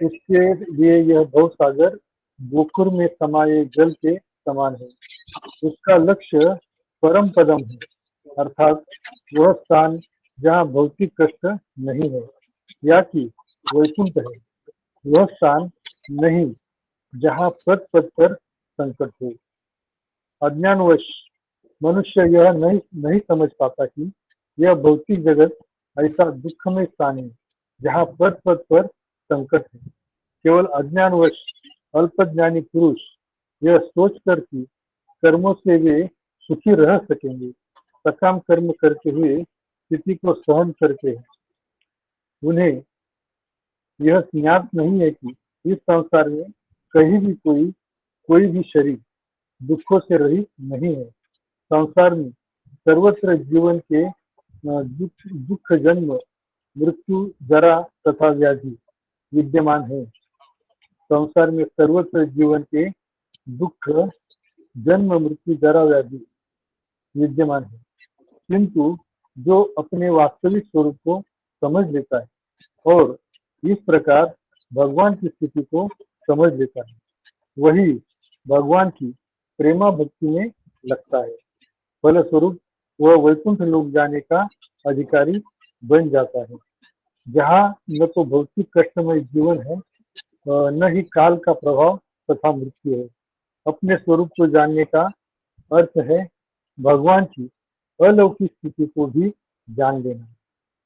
उसके लिए यह भव सागर गोकुर में समाये जल के समान है। उसका लक्ष्य परम पदम है, अर्थात वह स्थान जहाँ भौतिक कष्ट नहीं है, या कि वैकुंठ है। वह स्थान नहीं जहाँ पद पद पर संकट हो। अज्ञानवश मनुष्य यह नहीं समझ पाता कि यह भौतिक जगत ऐसा दुखमय स्थान है जहाँ पद पद पर संकट है। केवल अज्ञानवश अल्पज्ञानी पुरुष यह सोचकर कि कर्मों से वे सुखी रह सकेंगे, सकाम कर्म करते हुए स्थिति को सहन करते हैं। उन्हें यह ज्ञात नहीं है कि इस संसार में कहीं भी कोई भी शरीर दुखों से रहित नहीं है। संसार में सर्वत्र जीवन के दुख जन्म मृत्यु जरा तथा व्याधि विद्यमान है। संसार में सर्वत्र जीवन के दुख जन्म मृत्यु जरा व्याधि विद्यमान है, किंतु जो अपने वास्तविक स्वरूप को समझ लेता है और इस प्रकार भगवान की स्थिति को समझ लेता है, वही भगवान की प्रेमा भक्ति में लगता है। फलस्वरूप वह वैकुंठ लोक जाने का अधिकारी बन जाता है, जहाँ न तो भौतिक कष्टमय जीवन है, न ही काल का प्रभाव तथा मृत्यु है। अपने स्वरूप को जानने का अर्थ है भगवान की अलौकिक स्थिति को भी जान लेना।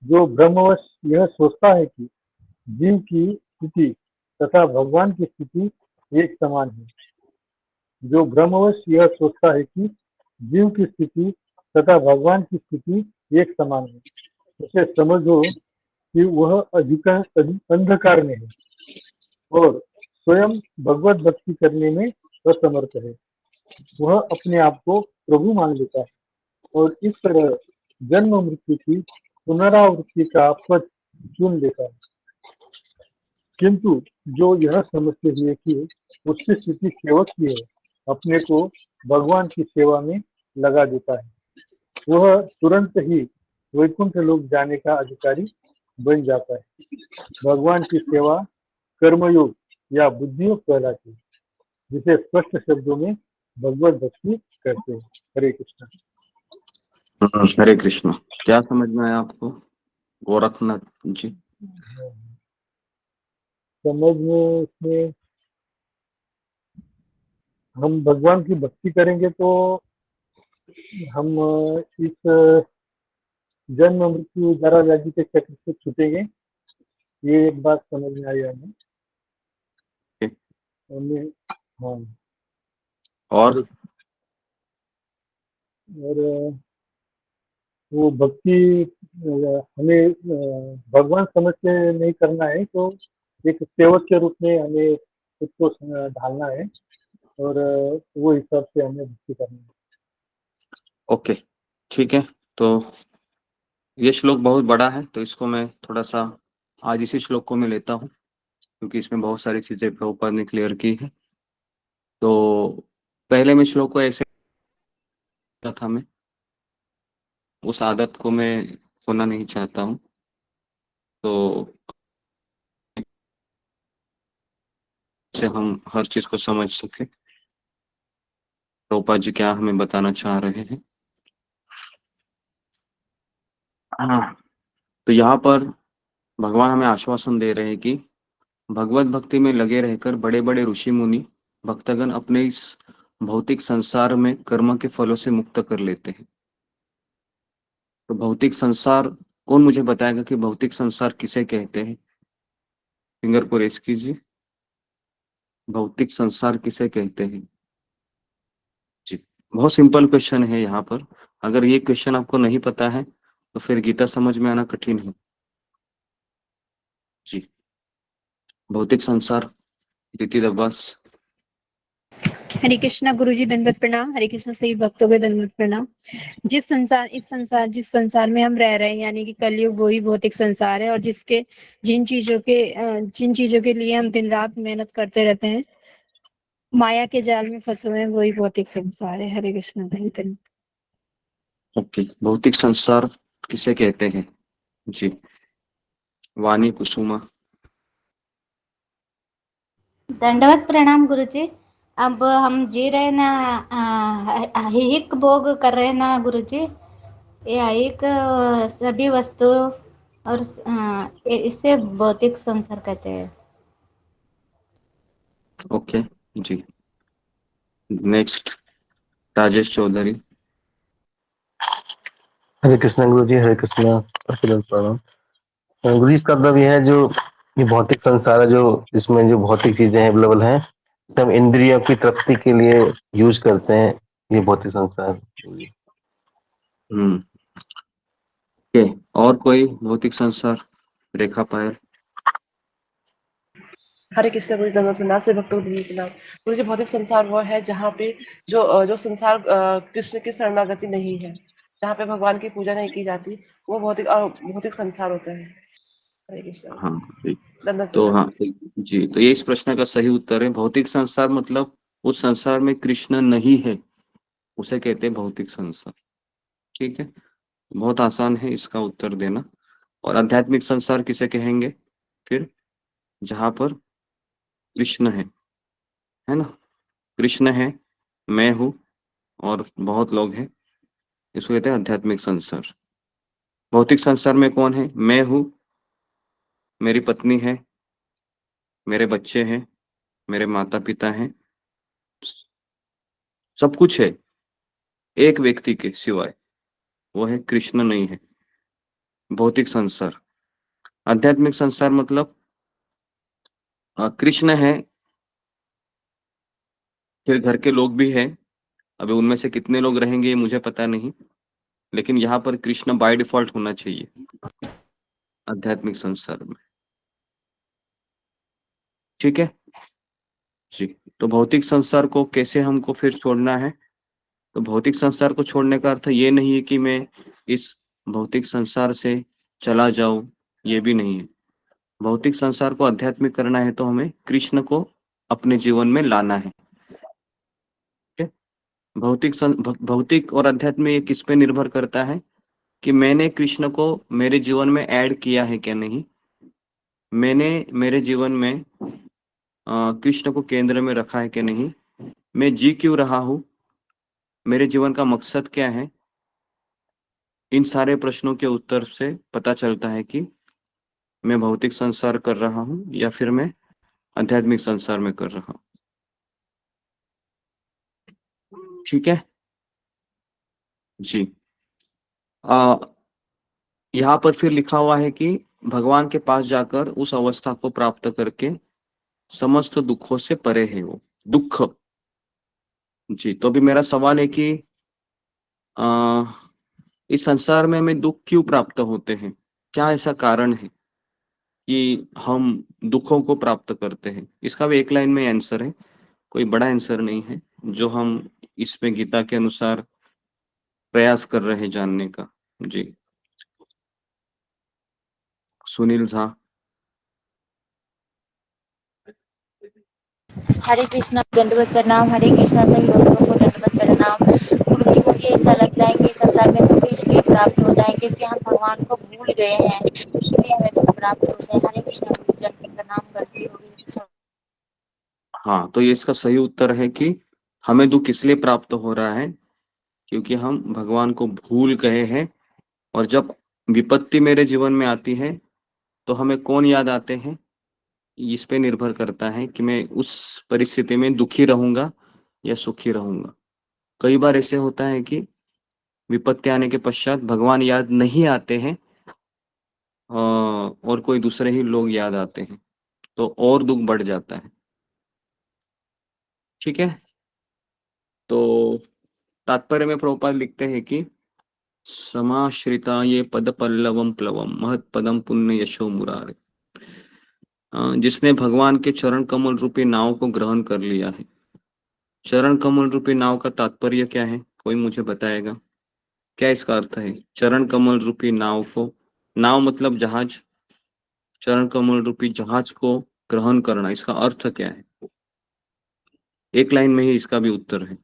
जो ब्रह्मवश यह सोचता है कि जीव की स्थिति तथा भगवान की स्थिति एक समान है, जो ब्रह्मवश यह सोचता है कि जीव की स्थिति तथा भगवान की स्थिति एक समान है। उसे समझो कि वह अंधकार में है और स्वयं भगवत भक्ति करने में असमर्थ है। वह अपने आप को प्रभु मान लेता है और इस तरह जन्म मृत्यु की पुनरावृत्ति का पथ चुन लेता है। किंतु जो यह समझते हुए कि उसकी स्थिति सेवक की है, अपने को भगवान की सेवा में लगा देता है, वह तुरंत ही वैकुंठ लोक जाने का अधिकारी बन जाता है। भगवान की सेवा कर्मयोग या बुद्धियोग कहलाती है, जिसे स्पष्ट शब्दों में भगवत भक्ति कहते हैं। हरे कृष्ण। हरे कृष्ण। क्या समझ में आया आपको गोरखनाथ जी? समझ में इसमें हम भगवान की भक्ति करेंगे तो हम इस जन्म मृत्यु जरा व्याधि के चक्र से छूटेंगे। ये एक बात समझ में आई हमें। हाँ, और वो भक्ति हमें भगवान समझ के नहीं करना है, तो एक सेवक के रूप में हमें खुद को ढालना है और वो हिसाब से हमें भक्ति करनी है। ओके, ठीक है। तो ये श्लोक बहुत बड़ा है, तो इसको मैं थोड़ा सा आज इसी श्लोक को मैं लेता हूँ, क्योंकि इसमें बहुत सारी चीजें प्रभुपाद ने क्लियर की है। तो पहले मैं श्लोक को ऐसे था, मैं उस आदत को मैं खोना नहीं चाहता हूँ। तो से हम हर चीज को समझ सके प्रभुपाद जी क्या हमें बताना चाह रहे हैं। हाँ, तो यहाँ पर भगवान हमें आश्वासन दे रहे हैं कि भगवत भक्ति में लगे रहकर बड़े बड़े ऋषि मुनि भक्तगण अपने इस भौतिक संसार में कर्म के फलों से मुक्त कर लेते हैं। तो भौतिक संसार, कौन मुझे बताएगा कि भौतिक संसार किसे कहते हैं? फिंगर को रेस कीजिए। भौतिक संसार किसे कहते हैं जी? बहुत सिंपल क्वेश्चन है यहाँ पर। अगर ये क्वेश्चन आपको नहीं पता है तो फिर गीता समझ में आना कठिन है जी। भौतिक संसार, रीति दब्बास। हरे कृष्णा गुरुजी, दंडवत प्रणाम। हरे कृष्णा सभी भक्तों को दंडवत प्रणाम। जिस संसार में हम रह रहे हैं, यानी कि कलयुग, वो ही भौतिक संसार है। और जिन चीजों के लिए हम दिन रात मेहनत करते रहते हैं, माया के जाल में फंसे हुए हैं, वही भौतिक संसार है। हरे कृष्णा। ओके, भौतिक संसार किसे कहते हैं जी? वाणी कुसुमा। दंडवत प्रणाम गुरुजी। अब हम जी रहे ना, ऐहिक भोग कर रहे ना गुरुजी। ये ऐहिक सभी वस्तु और इससे भौतिक संसार कहते हैं। ओके जी। नेक्स्ट, राजेश चौधरी। हरे कृष्णा गुरु जी, हरे कृष्णा। प्रणाम गुरु जी। इसका मतलब यह है, जो ये भौतिक संसार है, जो इसमें जो भौतिक चीजें अवेलेबल हैं, हम इंद्रियों की तृप्ति के लिए यूज करते हैं, ये भौतिक संसार। ओके, और कोई भौतिक संसार? रेखा पायल। हरे कृष्ण गुरु, दंडवत प्रणाम से भक्तों को दिव्य प्रणाम। गुरु जी, भौतिक संसार वो है जहाँ पे जो संसार कृष्ण की शरणागति नहीं है, जहाँ पे भगवान की पूजा नहीं की जाती, वो भौतिक संसार होता है। हरे कृष्ण। हाँ जी। दंडवत तो प्रणाम। हाँ जी, तो ये इस प्रश्न का सही उत्तर है। भौतिक संसार मतलब उस संसार में कृष्ण नहीं है, उसे कहते हैं भौतिक संसार। ठीक है, बहुत आसान है इसका उत्तर देना। और आध्यात्मिक संसार किसे कहेंगे फिर? जहां पर कृष्ण है ना? कृष्ण है, मैं हूँ और बहुत लोग हैं, इसको कहते हैं आध्यात्मिक संसार। भौतिक संसार में कौन है? मैं हूँ, मेरी पत्नी है, मेरे बच्चे हैं, मेरे माता पिता हैं, सब कुछ है एक व्यक्ति के सिवाय, वो है कृष्ण नहीं है। भौतिक संसार। आध्यात्मिक संसार मतलब कृष्ण है, फिर घर के लोग भी हैं, अभी उनमें से कितने लोग रहेंगे ये मुझे पता नहीं, लेकिन यहाँ पर कृष्ण बाय डिफॉल्ट होना चाहिए आध्यात्मिक संसार में। ठीक है जी। तो भौतिक संसार को कैसे हमको फिर छोड़ना है? तो भौतिक संसार को छोड़ने का अर्थ ये नहीं है कि मैं इस भौतिक संसार से चला जाऊं, ये भी नहीं है। भौतिक संसार को आध्यात्मिक करना है तो हमें कृष्ण को अपने जीवन में लाना है। ठीक है? भौतिक और अध्यात्म ये किस पे निर्भर करता है कि मैंने कृष्ण को मेरे जीवन में ऐड किया है क्या नहीं, मैंने मेरे जीवन में कृष्ण को केंद्र में रखा है कि नहीं, मैं जी क्यों रहा हूँ, मेरे जीवन का मकसद क्या है। इन सारे प्रश्नों के उत्तर से पता चलता है कि मैं भौतिक संसार कर रहा हूँ या फिर मैं आध्यात्मिक संसार में कर रहा हूँ। ठीक है जी। यहाँ पर फिर लिखा हुआ है कि भगवान के पास जाकर उस अवस्था को प्राप्त करके समस्त दुखों से परे है वो दुख। जी, तो अभी मेरा सवाल है कि आ, इस संसार में हमें दुख क्यों प्राप्त होते हैं? क्या ऐसा कारण है कि हम दुखों को प्राप्त करते हैं? इसका भी एक लाइन में आंसर है, कोई बड़ा आंसर नहीं है, जो हम इसमें गीता के अनुसार प्रयास कर रहे हैं जानने का। जी, सुनील झा। हरे कृष्णा दंडवत प्रणाम। हरे कृष्णा सभी भक्तों को दंडवत प्रणाम। गुरु जी, मुझे ऐसा लगता है कि संसार में दुख इसलिए प्राप्त होता है क्योंकि हम भगवान को भूल गए हैं, इसलिए हमें दुख प्राप्त होता है। हरे कृष्णा गुरु जी, दंडवत प्रणाम। गलती हो गई। हाँ, तो ये इसका सही उत्तर है कि हमें दुख इसलिए प्राप्त हो रहा है क्योंकि हम भगवान को भूल गए हैं। और जब विपत्ति मेरे जीवन में आती है तो हमें कौन याद आते हैं, इस पे निर्भर करता है कि मैं उस परिस्थिति में दुखी रहूंगा या सुखी रहूंगा। कई बार ऐसे होता है कि विपत्ति आने के पश्चात भगवान याद नहीं आते हैं और कोई दूसरे ही लोग याद आते हैं, तो और दुख बढ़ जाता है। ठीक है, तो तात्पर्य में प्रभुपाद लिखते हैं कि समाश्रिता ये पद पल्लवम प्लवम महत पदम पुण्य यशो मुरारे। जिसने भगवान के चरण कमल रूपी नाव को ग्रहण कर लिया है। चरण कमल रूपी नाव का तात्पर्य क्या है, कोई मुझे बताएगा? क्या इसका अर्थ है चरण कमल रूपी नाव को? नाव मतलब जहाज, चरण कमल रूपी जहाज को ग्रहण करना, इसका अर्थ क्या है? एक लाइन में ही इसका भी उत्तर है।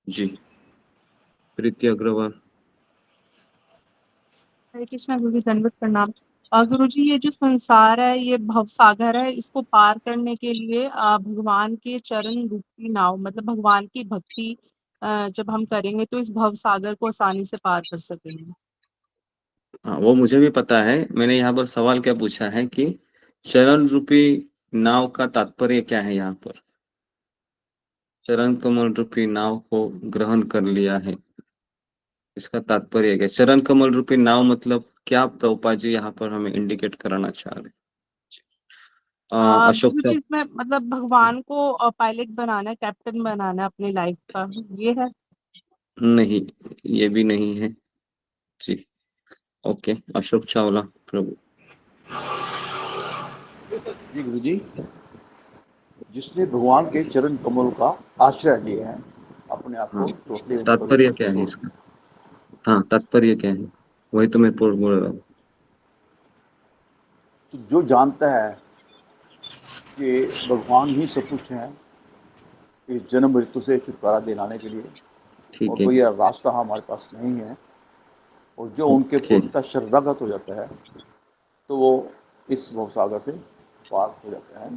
जी, प्रीति अग्रवाल। हरे कृष्णा गुरु जी, दंडवत प्रणाम। गुरु जी, ये जो संसार है ये भव सागर है, इसको पार करने के लिए भगवान के चरण रूपी नाव मतलब भगवान की भक्ति जब हम करेंगे तो इस भव सागर को आसानी से पार कर सकेंगे। हाँ, वो मुझे भी पता है। मैंने यहाँ पर सवाल क्या पूछा है कि चरण रूपी नाव का तात्पर्य क्या है। यहाँ पर चरण कमल रूपी नाव को ग्रहण कर लिया है, इसका तात्पर्य क्या? चरण कमल रूपी नाव मतलब क्या प्रभुपाद जी यहाँ पर हमें इंडिकेट कराना चाह रहे हैं? अशोक गुरु जी, सर। इसमें मतलब भगवान को पायलट बनाना है, कैप्टन बनाना है अपनी लाइफ का, ये है? नहीं, ये भी नहीं है जी। ओके, अशोक चावला प्रभु। जी गुरु जी, जिसने भगवान के चरण कमल का आश्रय लिया है, अपने आप को टोटली तात्पर्य क्या है इसका? हाँ, तात्पर्य क्या है, वही तो मैं बोल रहा हूँ। तो जो जानता है कि भगवान ही सब कुछ है इस जन्म मृत्यु से छुटकारा दिलाने के लिए, और ठीक है। कोई रास्ता हमारे पास नहीं है, और जो उनके पूर्णतः शरणागत हो जाता है तो वो इस भवसागर से पार हो जाता है।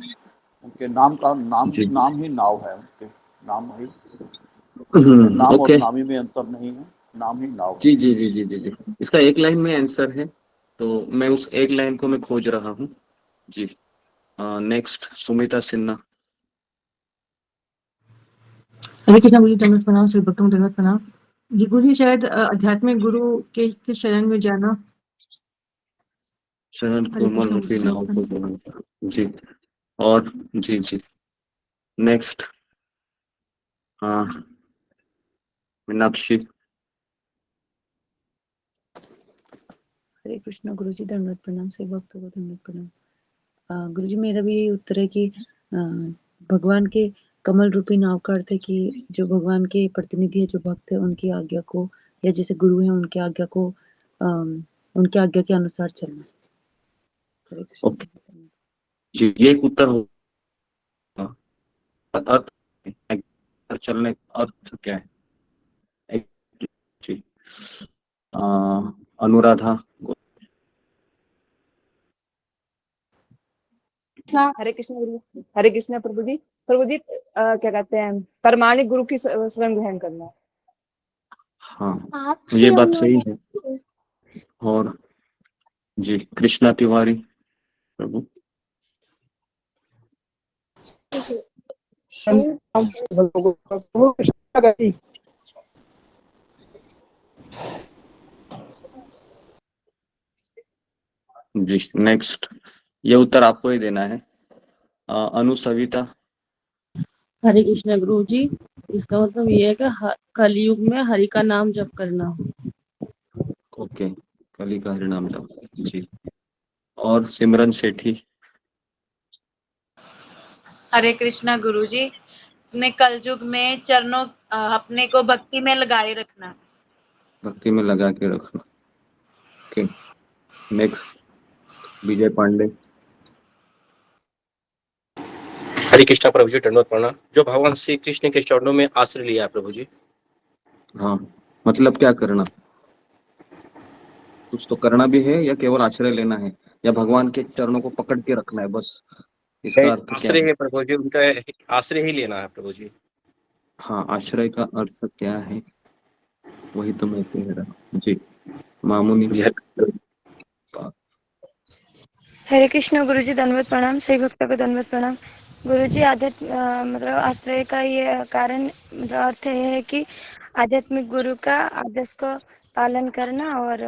उनके नाम का नाम ही नाव है, उनके नाम ही नाम और नामी में अंतर नहीं है, नाम ही नाव है। जी जी जी जी जी जी, इसका एक लाइन में आंसर है, तो मैं उस एक लाइन को मैं खोज रहा हूँ जी। नेक्स्ट सुमिता सिन्हा। हरे कृष्णा गुरु जी, दंडवत प्रणाम। सभी भक्तों को दंडवत प्रणाम। ये गुरु जी शायद आध्यात्मिक गुरु के शरण में जाना। शरण कमल रूपी नाव को ग्रहण जी, और जी जी नेक्स्ट। हाँ, मीनाक्षी। हरे कृष्णा गुरुजी, दंडवत प्रणाम। से भक्तों को दंडवत प्रणाम। गुरुजी, मेरा भी यही उत्तर है कि भगवान के कमल रूपी नाव का अर्थ है कि जो भगवान के प्रतिनिधि है, जो भक्त है, उनकी आज्ञा को, या जैसे गुरु है उनकी आज्ञा को, उनकी आज्ञा के अनुसार चलना। हरे कृष्ण। ओके जी, ये एक उत्तर हो। अर्थ चलने का अर्थ क्या है? जी, अनुराधा। हरे कृष्ण गुरु, हरे कृष्ण प्रभु जी। प्रभु जी क्या कहते हैं, परमाणिक गुरु की शरण ग्रहण करना। हाँ, ये बात सही है। और जी, कृष्णा तिवारी प्रभु। जी, नेक्स्ट, ये उत्तर आपको ही देना है। अनुसविता। हरे कृष्ण गुरु जी, इसका मतलब ये है कि कलयुग में हरि का नाम जप करना। ओके, कली का हरि नाम जप। जी, और सिमरन सेठी। हरे कृष्णा गुरुजी, में कलयुग में चरणों अपने को भक्ति में लगाए रखना। भक्ति में लगा के रखना। ओके, नेक्स्ट, विजय पांडे। हरे कृष्णा प्रभु जी, दंडवत प्रणाम। जो भगवान श्री कृष्ण के चरणों में आश्रय लिया है प्रभु जी। हाँ, मतलब क्या करना? कुछ तो करना भी है या केवल आश्रय लेना है, या भगवान के चरणों को पकड़ के रखना है बस? इसका अर्थ क्या आश्रय है? है प्रभु जी, उनका आश्रय ही लेना है प्रभु जी। हाँ, आश्रय का अर्थ क्या है, वही तो मैं कह रहा हूँ। जी, मामुनी। हरे कृष्ण गुरुजी, दंडवत प्रणाम। सही भक्तों को दंडवत प्रणाम। गुरुजी, आध्यात्म मतलब आश्रय का ये कारण मतलब अर्थ ये है कि आध्यात्मिक गुरु का आदेश को पालन करना और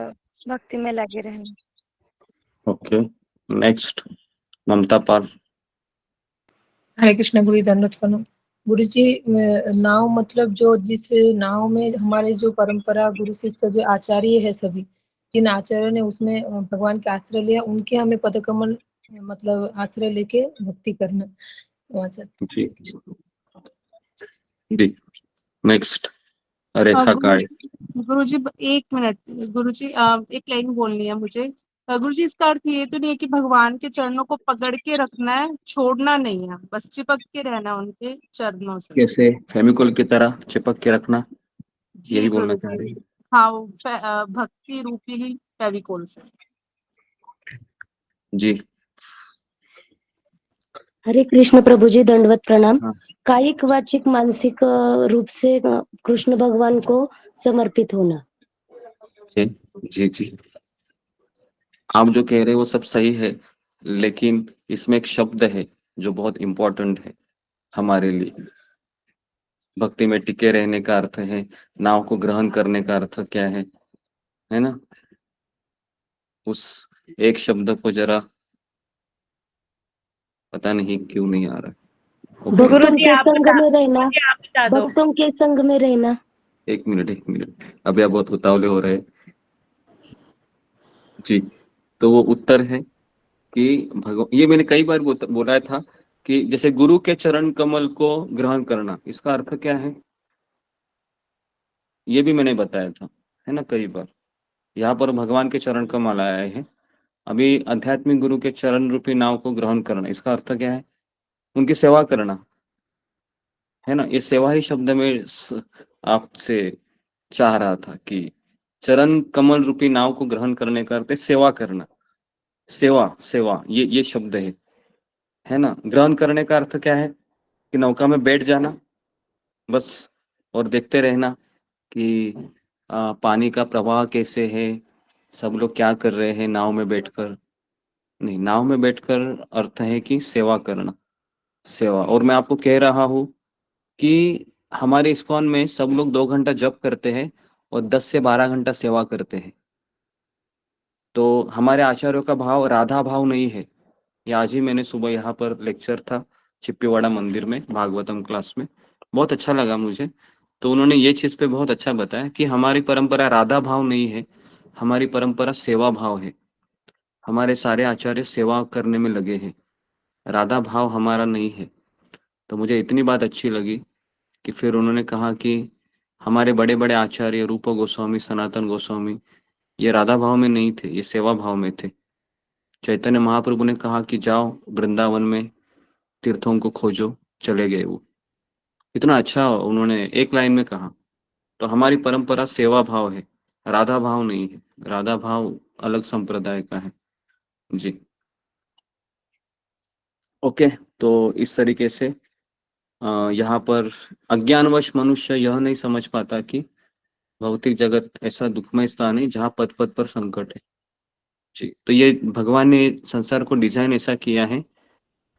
भक्ति में लगे रहना। ओके, नेक्स्ट, ममता पाल। हरे कृष्ण गुरु, दंडवत प्रणाम। गुरु जी, नाव मतलब जो जिस नाव में हमारे जो परंपरा गुरु शिष्य जो आचार्य है, सभी जिन आचार्य ने उसमें भगवान के आश्रय लिया, उनके हमें पदकमल मतलब आश्रय लेके भक्ति करना। जी जी, नेक्स्ट, रेखा काळे। गुरुजी एक मिनट, गुरुजी एक लाइन बोलनी है मुझे। गुरुजी, इसका अर्थ ये तो नहीं है कि भगवान के चरणों को पकड़ के रखना है, छोड़ना नहीं है, बस चिपक के रहना उनके चरणों से। कैसे? फेविकोल की तरह चिपक के रखना, जी यही बोलना चाह गुरुजी, रही है? हाँ, वो भक्ति रूपी ही फेविकोल से। जी, हरे कृष्ण प्रभु जी, दंडवत प्रणाम। हाँ। कायिक, वाचिक, मानसिक रूप से कृष्ण भगवान को समर्पित होना। जी जी जी, आप जो कह रहे हैं वो सब सही है, लेकिन इसमें एक शब्द है जो बहुत इम्पोर्टेंट है हमारे लिए। भक्ति में टिके रहने का अर्थ है, नाव को ग्रहण करने का अर्थ क्या है ना? उस एक शब्द को जरा पता नहीं क्यों नहीं आ रहा। ओके, भक्तों के संग में रहना, भक्तों के संग में रहना। एक मिनट, अभी आप बहुत उतावले हो रहे हैं। जी, तो वो उत्तर है कि ये मैंने कई बार बोला था कि जैसे गुरु के चरण कमल को ग्रहण करना, इसका अर्थ क्या है ये भी मैंने बताया था, है ना, कई बार। यहाँ पर भगवान के चरण कमल आए हैं, अभी आध्यात्मिक गुरु के चरण रूपी नाव को ग्रहण करना, इसका अर्थ क्या है? उनकी सेवा करना, है ना? ये सेवा ही शब्द में आपसे चाह रहा था कि चरण कमल रूपी नाव को ग्रहण करने का अर्थ है सेवा करना। सेवा सेवा ये शब्द है ना? ग्रहण करने का अर्थ क्या है? कि नौका में बैठ जाना बस, और देखते रहना कि पानी का प्रवाह कैसे है, सब लोग क्या कर रहे हैं नाव में बैठकर। नहीं, नाव में बैठकर अर्थ है कि सेवा करना, सेवा। और मैं आपको कह रहा हूं कि हमारे इस्कॉन में सब लोग 2 घंटा जप करते हैं और 10 से 12 घंटा सेवा करते हैं। तो हमारे आचार्यों का भाव राधा भाव नहीं है। ये आज ही मैंने सुबह यहाँ पर लेक्चर था चिप्पीवाड़ा मंदिर में भागवतम क्लास में, बहुत अच्छा लगा मुझे। तो उन्होंने ये चीज़ पे बहुत अच्छा बताया कि हमारी परंपरा राधा भाव नहीं है, हमारी परंपरा सेवा भाव है। हमारे सारे आचार्य सेवा करने में लगे हैं, राधा भाव हमारा नहीं है। तो मुझे इतनी बात अच्छी लगी कि फिर उन्होंने कहा कि हमारे बड़े-बड़े आचार्य रूप गोस्वामी, सनातन गोस्वामी, ये राधा भाव में नहीं थे, ये सेवा भाव में थे। चैतन्य महाप्रभु ने कहा कि जाओ वृंदावन में तीर्थों को खोजो, चले गए वो। इतना अच्छा उन्होंने एक लाइन में कहा। तो हमारी परंपरा सेवा भाव है, राधा भाव नहीं है। राधा भाव अलग संप्रदाय का है। जी। ओके, तो इस तरीके से यहाँ पर अज्ञानवश मनुष्य यह नहीं समझ पाता कि भौतिक जगत ऐसा दुखमय स्थान है जहाँ पद पद पर संकट है। जी, तो ये भगवान ने संसार को डिजाइन ऐसा किया है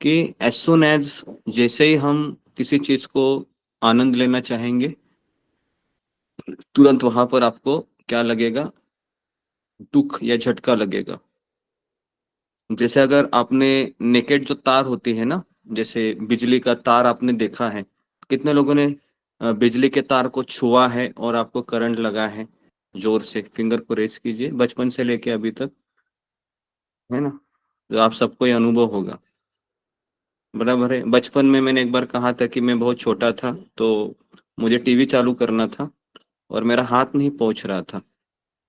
कि एज सुन एज जैसे ही हम किसी चीज को आनंद लेना चाहेंगे, तुरंत वहां पर आपको क्या लगेगा, दुख या झटका लगेगा। जैसे अगर आपने नेकेड जो तार होती है ना, जैसे बिजली का तार आपने देखा है, कितने लोगों ने बिजली के तार को छुआ है और आपको करंट लगा है जोर से? फिंगर को रेज कीजिए, बचपन से लेके अभी तक, है ना? तो आप सबको ये अनुभव होगा, बराबर है। बचपन में मैंने एक बार कहा था कि मैं बहुत छोटा था, तो मुझे टीवी चालू करना था और मेरा हाथ नहीं पहुंच रहा था,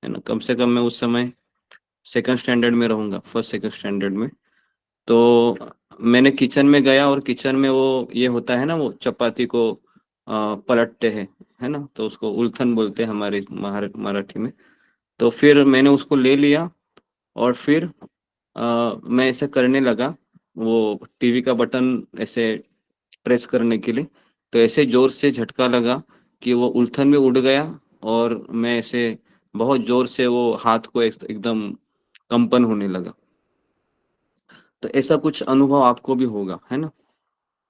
है ना। कम से कम मैं उस समय सेकंड स्टैंडर्ड में रहूंगा, फर्स्ट सेकंड स्टैंडर्ड में। तो मैंने किचन में गया और किचन में वो ये होता है ना, वो चपाती को पलटते हैं, है ना, तो उसको उलथन बोलते हैं हमारे मराठी में। तो फिर मैंने उसको ले लिया और फिर मैं ऐसे करने लगा, वो टीवी का बटन ऐसे प्रेस करने के लिए, तो ऐसे जोर से झटका लगा कि वो उलथन में उड़ गया और मैं ऐसे बहुत जोर से वो हाथ को एकदम कंपन होने लगा। तो ऐसा कुछ अनुभव आपको भी होगा, है ना।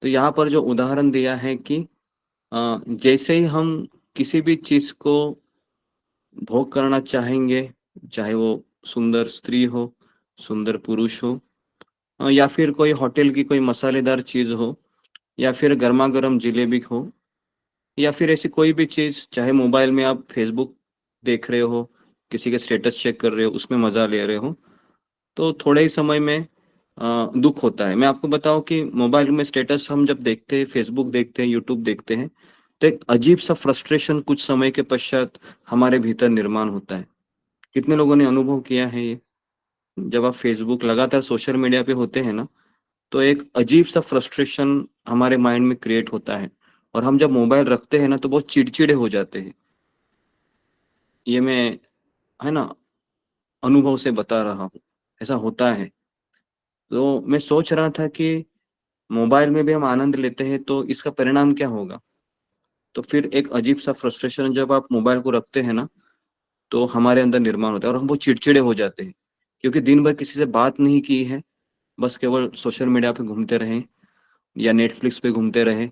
तो यहाँ पर जो उदाहरण दिया है कि जैसे ही हम किसी भी चीज को भोग करना चाहेंगे, चाहे वो सुंदर स्त्री हो, सुंदर पुरुष हो, या फिर कोई होटल की कोई मसालेदार चीज हो, या फिर गर्मा गर्म जिलेबी हो, या फिर ऐसी कोई भी चीज, चाहे मोबाइल में आप फेसबुक देख रहे हो, किसी के स्टेटस चेक कर रहे हो, उसमें मजा ले रहे हो, तो थोड़े ही समय में दुख होता है। मैं आपको बताऊं कि मोबाइल में स्टेटस हम जब देखते हैं, फेसबुक देखते हैं, यूट्यूब देखते हैं, तो एक अजीब सा फ्रस्ट्रेशन कुछ समय के पश्चात हमारे भीतर निर्माण होता है। कितने लोगों ने अनुभव किया है ये? जब आप फेसबुक लगातार सोशल मीडिया पे होते हैं ना, तो एक अजीब सा फ्रस्ट्रेशन हमारे माइंड में क्रिएट होता है और हम जब मोबाइल रखते हैं ना तो बहुत चिड़चिड़े हो जाते हैं। ये मैं, है ना, अनुभव से बता रहा हूँ, ऐसा होता है। तो मैं सोच रहा था कि मोबाइल में भी हम आनंद लेते हैं तो इसका परिणाम क्या होगा। तो फिर एक अजीब सा फ्रस्ट्रेशन जब आप मोबाइल को रखते हैं ना, तो हमारे अंदर निर्माण होता है और हम बहुत चिड़चिड़े हो जाते हैं, क्योंकि दिन भर किसी से बात नहीं की है, बस केवल सोशल मीडिया पे घूमते रहे या नेटफ्लिक्स पे घूमते रहे,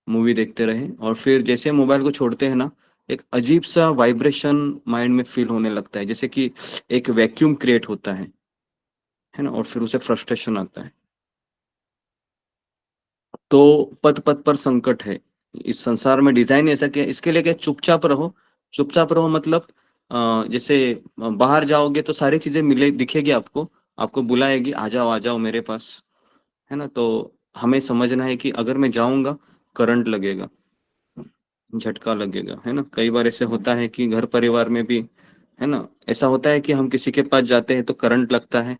मूवी देखते रहे, और फिर जैसे मोबाइल को छोड़ते हैं ना, एक अजीब सा वाइब्रेशन माइंड में फील होने लगता है, जैसे कि एक वैक्यूम क्रिएट होता है ना, और फिर उसे फ्रस्ट्रेशन आता है। तो पद पद पर संकट है, इस संसार में डिजाइन ऐसा किया, इसके लिए क्या, चुपचाप रहो। चुपचाप रहो मतलब जैसे बाहर जाओगे तो सारी चीजें मिले दिखेगी आपको, आपको बुलाएगी, आ जाओ मेरे पास, है ना। तो हमें समझना है कि अगर मैं जाऊंगा, करंट लगेगा, झटका लगेगा, है ना। कई बार ऐसे होता है कि घर परिवार में भी, है ना, ऐसा होता है कि हम किसी के पास जाते हैं तो करंट लगता है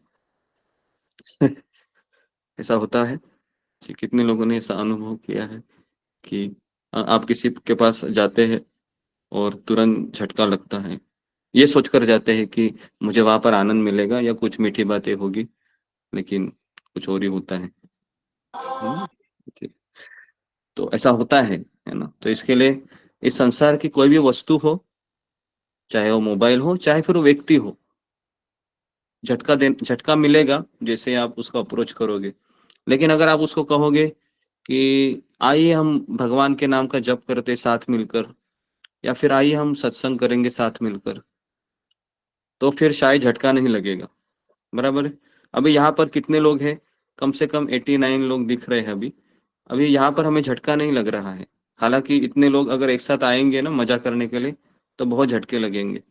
ऐसा होता है कि कितने लोगों ने ऐसा अनुभव किया है कि आप किसी के पास जाते हैं और तुरंत झटका लगता है, ये सोचकर जाते हैं कि मुझे वहां पर आनंद मिलेगा या कुछ मीठी बातें होगी, लेकिन कुछ और ही होता है ना? जी। तो ऐसा होता है ना। तो इसके लिए इस संसार की कोई भी वस्तु हो, चाहे वो मोबाइल हो, चाहे फिर वो व्यक्ति हो, झटका मिलेगा जैसे आप उसको अप्रोच करोगे। लेकिन अगर आप उसको कहोगे कि आइए हम भगवान के नाम का जप करते साथ मिलकर, या फिर आइए हम सत्संग करेंगे साथ मिलकर, तो फिर शायद झटका नहीं लगेगा, बराबर है। अभी यहाँ पर कितने लोग हैं? कम से कम 89 लोग दिख रहे हैं अभी। अभी यहाँ पर हमें झटका नहीं लग रहा है, हालांकि इतने लोग अगर एक साथ आएंगे ना मजा करने के लिए तो बहुत झटके लगेंगे,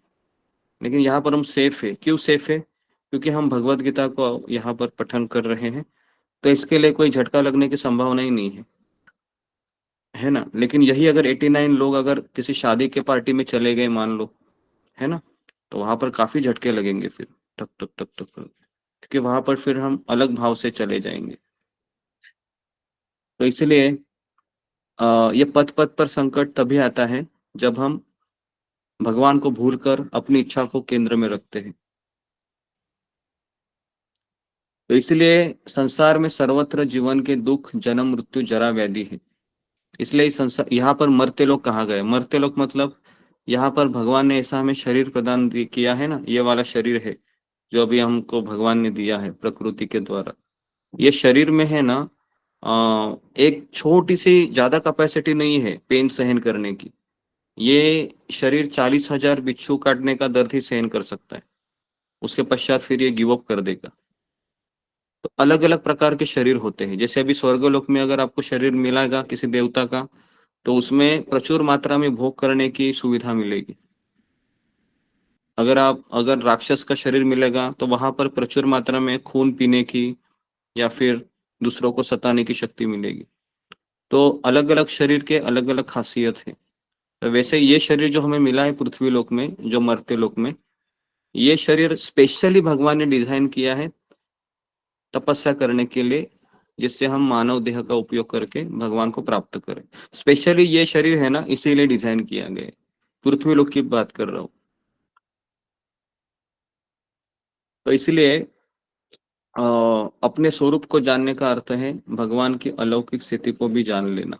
लेकिन यहाँ पर हम सेफ है। क्यों सेफ है? क्योंकि हम भगवत गीता को यहाँ पर पठन कर रहे हैं, तो इसके लिए कोई झटका लगने की संभावना ही नहीं है ना। लेकिन यही अगर 89 लोग अगर किसी शादी के पार्टी में चले गए मान लो, है ना, तो वहां पर काफी झटके लगेंगे फिर, टक टक टक टक टक, क्योंकि वहां पर फिर हम अलग भाव से चले जाएंगे। तो इसलिए ये पथ पथ पर संकट तभी आता है जब हम भगवान को भूलकर अपनी इच्छा को केंद्र में रखते हैं। तो इसलिए संसार में सर्वत्र जीवन के दुख, जन्म, मृत्यु, जरा, व्याधि है। इसलिए इस संसार, यहाँ पर मरते लोग कहा गए। मरते लोग मतलब यहाँ पर भगवान ने ऐसा हमें शरीर प्रदान किया है ना, ये वाला शरीर है जो अभी हमको भगवान ने दिया है प्रकृति के द्वारा। ये शरीर में है ना एक छोटी सी, ज्यादा कैपेसिटी नहीं है पेन सहन करने की। ये शरीर 40,000 बिच्छू काटने का दर्द ही सहन कर सकता है, उसके पश्चात फिर ये गिव अप कर देगा। तो अलग अलग प्रकार के शरीर होते हैं। जैसे अभी स्वर्गलोक में अगर आपको शरीर मिलेगा किसी देवता का, तो उसमें प्रचुर मात्रा में भोग करने की सुविधा मिलेगी। अगर राक्षस का शरीर मिलेगा तो वहां पर प्रचुर मात्रा में खून पीने की या फिर दूसरों को सताने की शक्ति मिलेगी। तो अलग अलग शरीर के अलग अलग खासियत है। तो वैसे ये शरीर जो हमें मिला है पृथ्वी लोक में, जो मरते लोक में, ये शरीर स्पेशली भगवान ने डिजाइन किया है तपस्या करने के लिए, जिससे हम मानव देह का उपयोग करके भगवान को प्राप्त करें। स्पेशली ये शरीर है ना, इसीलिए डिजाइन किया गया है। पृथ्वी लोक की बात कर रहा हूं। तो इसलिए अपने स्वरूप को जानने का अर्थ है भगवान की अलौकिक स्थिति को भी जान लेना।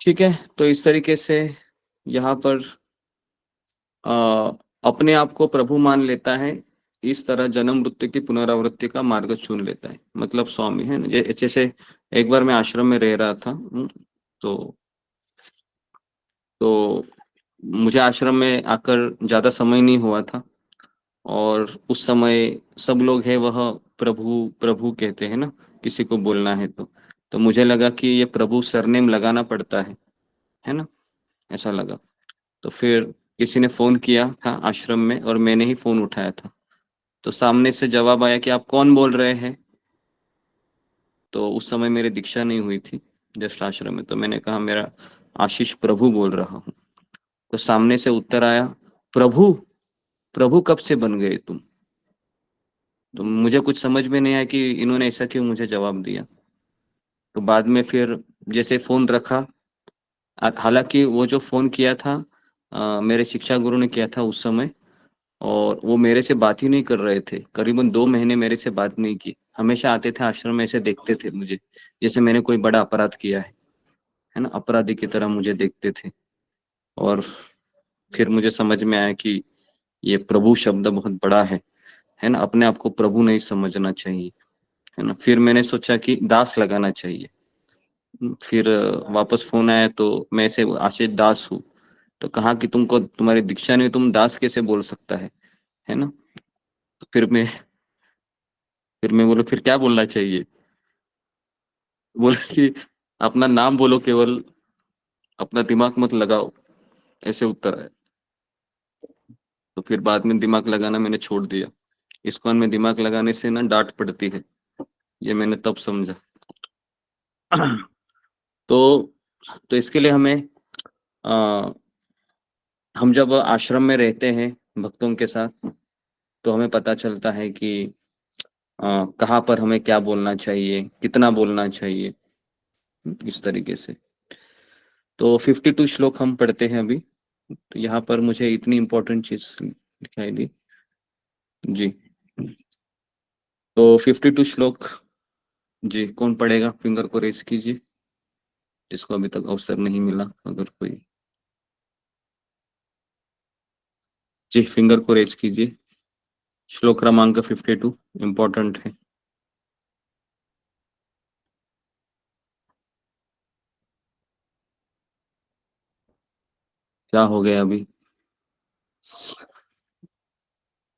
ठीक है, तो इस तरीके से यहाँ पर अपने आप को प्रभु मान लेता है, इस तरह जन्म मृत्यु की पुनरावृत्ति का मार्ग चुन लेता है, मतलब स्वामी है ना। जैसे एक बार मैं आश्रम में रह रहा था, तो मुझे आश्रम में आकर ज्यादा समय नहीं हुआ था, और उस समय सब लोग है वह प्रभु प्रभु कहते हैं ना, किसी को बोलना है तो मुझे लगा कि ये प्रभु सरनेम लगाना पड़ता है ना, ऐसा लगा। तो फिर किसी ने फोन किया था आश्रम में और मैंने ही फोन उठाया था। तो सामने से जवाब आया कि आप कौन बोल रहे हैं। तो उस समय मेरी दीक्षा नहीं हुई थी जस्ट आश्रम में, तो मैंने कहा मेरा आशीष प्रभु बोल रहा हूँ। तो सामने से उत्तर आया, प्रभु प्रभु कब से बन गए तुम? तो मुझे कुछ समझ में नहीं आया कि इन्होंने ऐसा क्यों मुझे जवाब दिया। तो बाद में फिर जैसे फोन रखा, हालांकि वो जो फोन किया था मेरे शिक्षा गुरु ने किया था उस समय, और वो मेरे से बात ही नहीं कर रहे थे। करीबन 2 महीने मेरे से बात नहीं की। हमेशा आते थे आश्रम में, ऐसे देखते थे मुझे जैसे मैंने कोई बड़ा अपराध किया है ना, अपराधी की तरह मुझे देखते थे। और फिर मुझे समझ में आया कि ये प्रभु शब्द बहुत बड़ा है ना, अपने आप को प्रभु नहीं समझना चाहिए, है ना। फिर मैंने सोचा कि दास लगाना चाहिए। फिर वापस फोन आया तो मैं ऐसे आशीष दास हूँ। तो कहा कि तुमको तुम्हारी दीक्षा नहीं, तुम दास कैसे बोल सकता है ना। तो फिर मैं बोला फिर क्या बोलना चाहिए? बोला कि अपना नाम बोलो केवल, अपना दिमाग मत लगाओ, ऐसे उत्तर आया। तो फिर बाद में दिमाग लगाना मैंने छोड़ दिया। इस्कॉन में दिमाग लगाने से ना डांट पड़ती है, ये मैंने तब समझा। तो इसके लिए हमें हम जब आश्रम में रहते हैं भक्तों के साथ, तो हमें पता चलता है कि कहाँ पर हमें क्या बोलना चाहिए, कितना बोलना चाहिए, इस तरीके से। तो 52 श्लोक हम पढ़ते हैं अभी। तो यहाँ पर मुझे इतनी इंपॉर्टेंट चीज दिखाई दी जी। तो 52 श्लोक जी कौन पढ़ेगा? फिंगर को रेज कीजिए, जिसको अभी तक अवसर नहीं मिला। अगर कोई जी फिंगर को रेज कीजिए। श्लोक क्रमांक 52 इंपॉर्टेंट है। क्या हो गया अभी?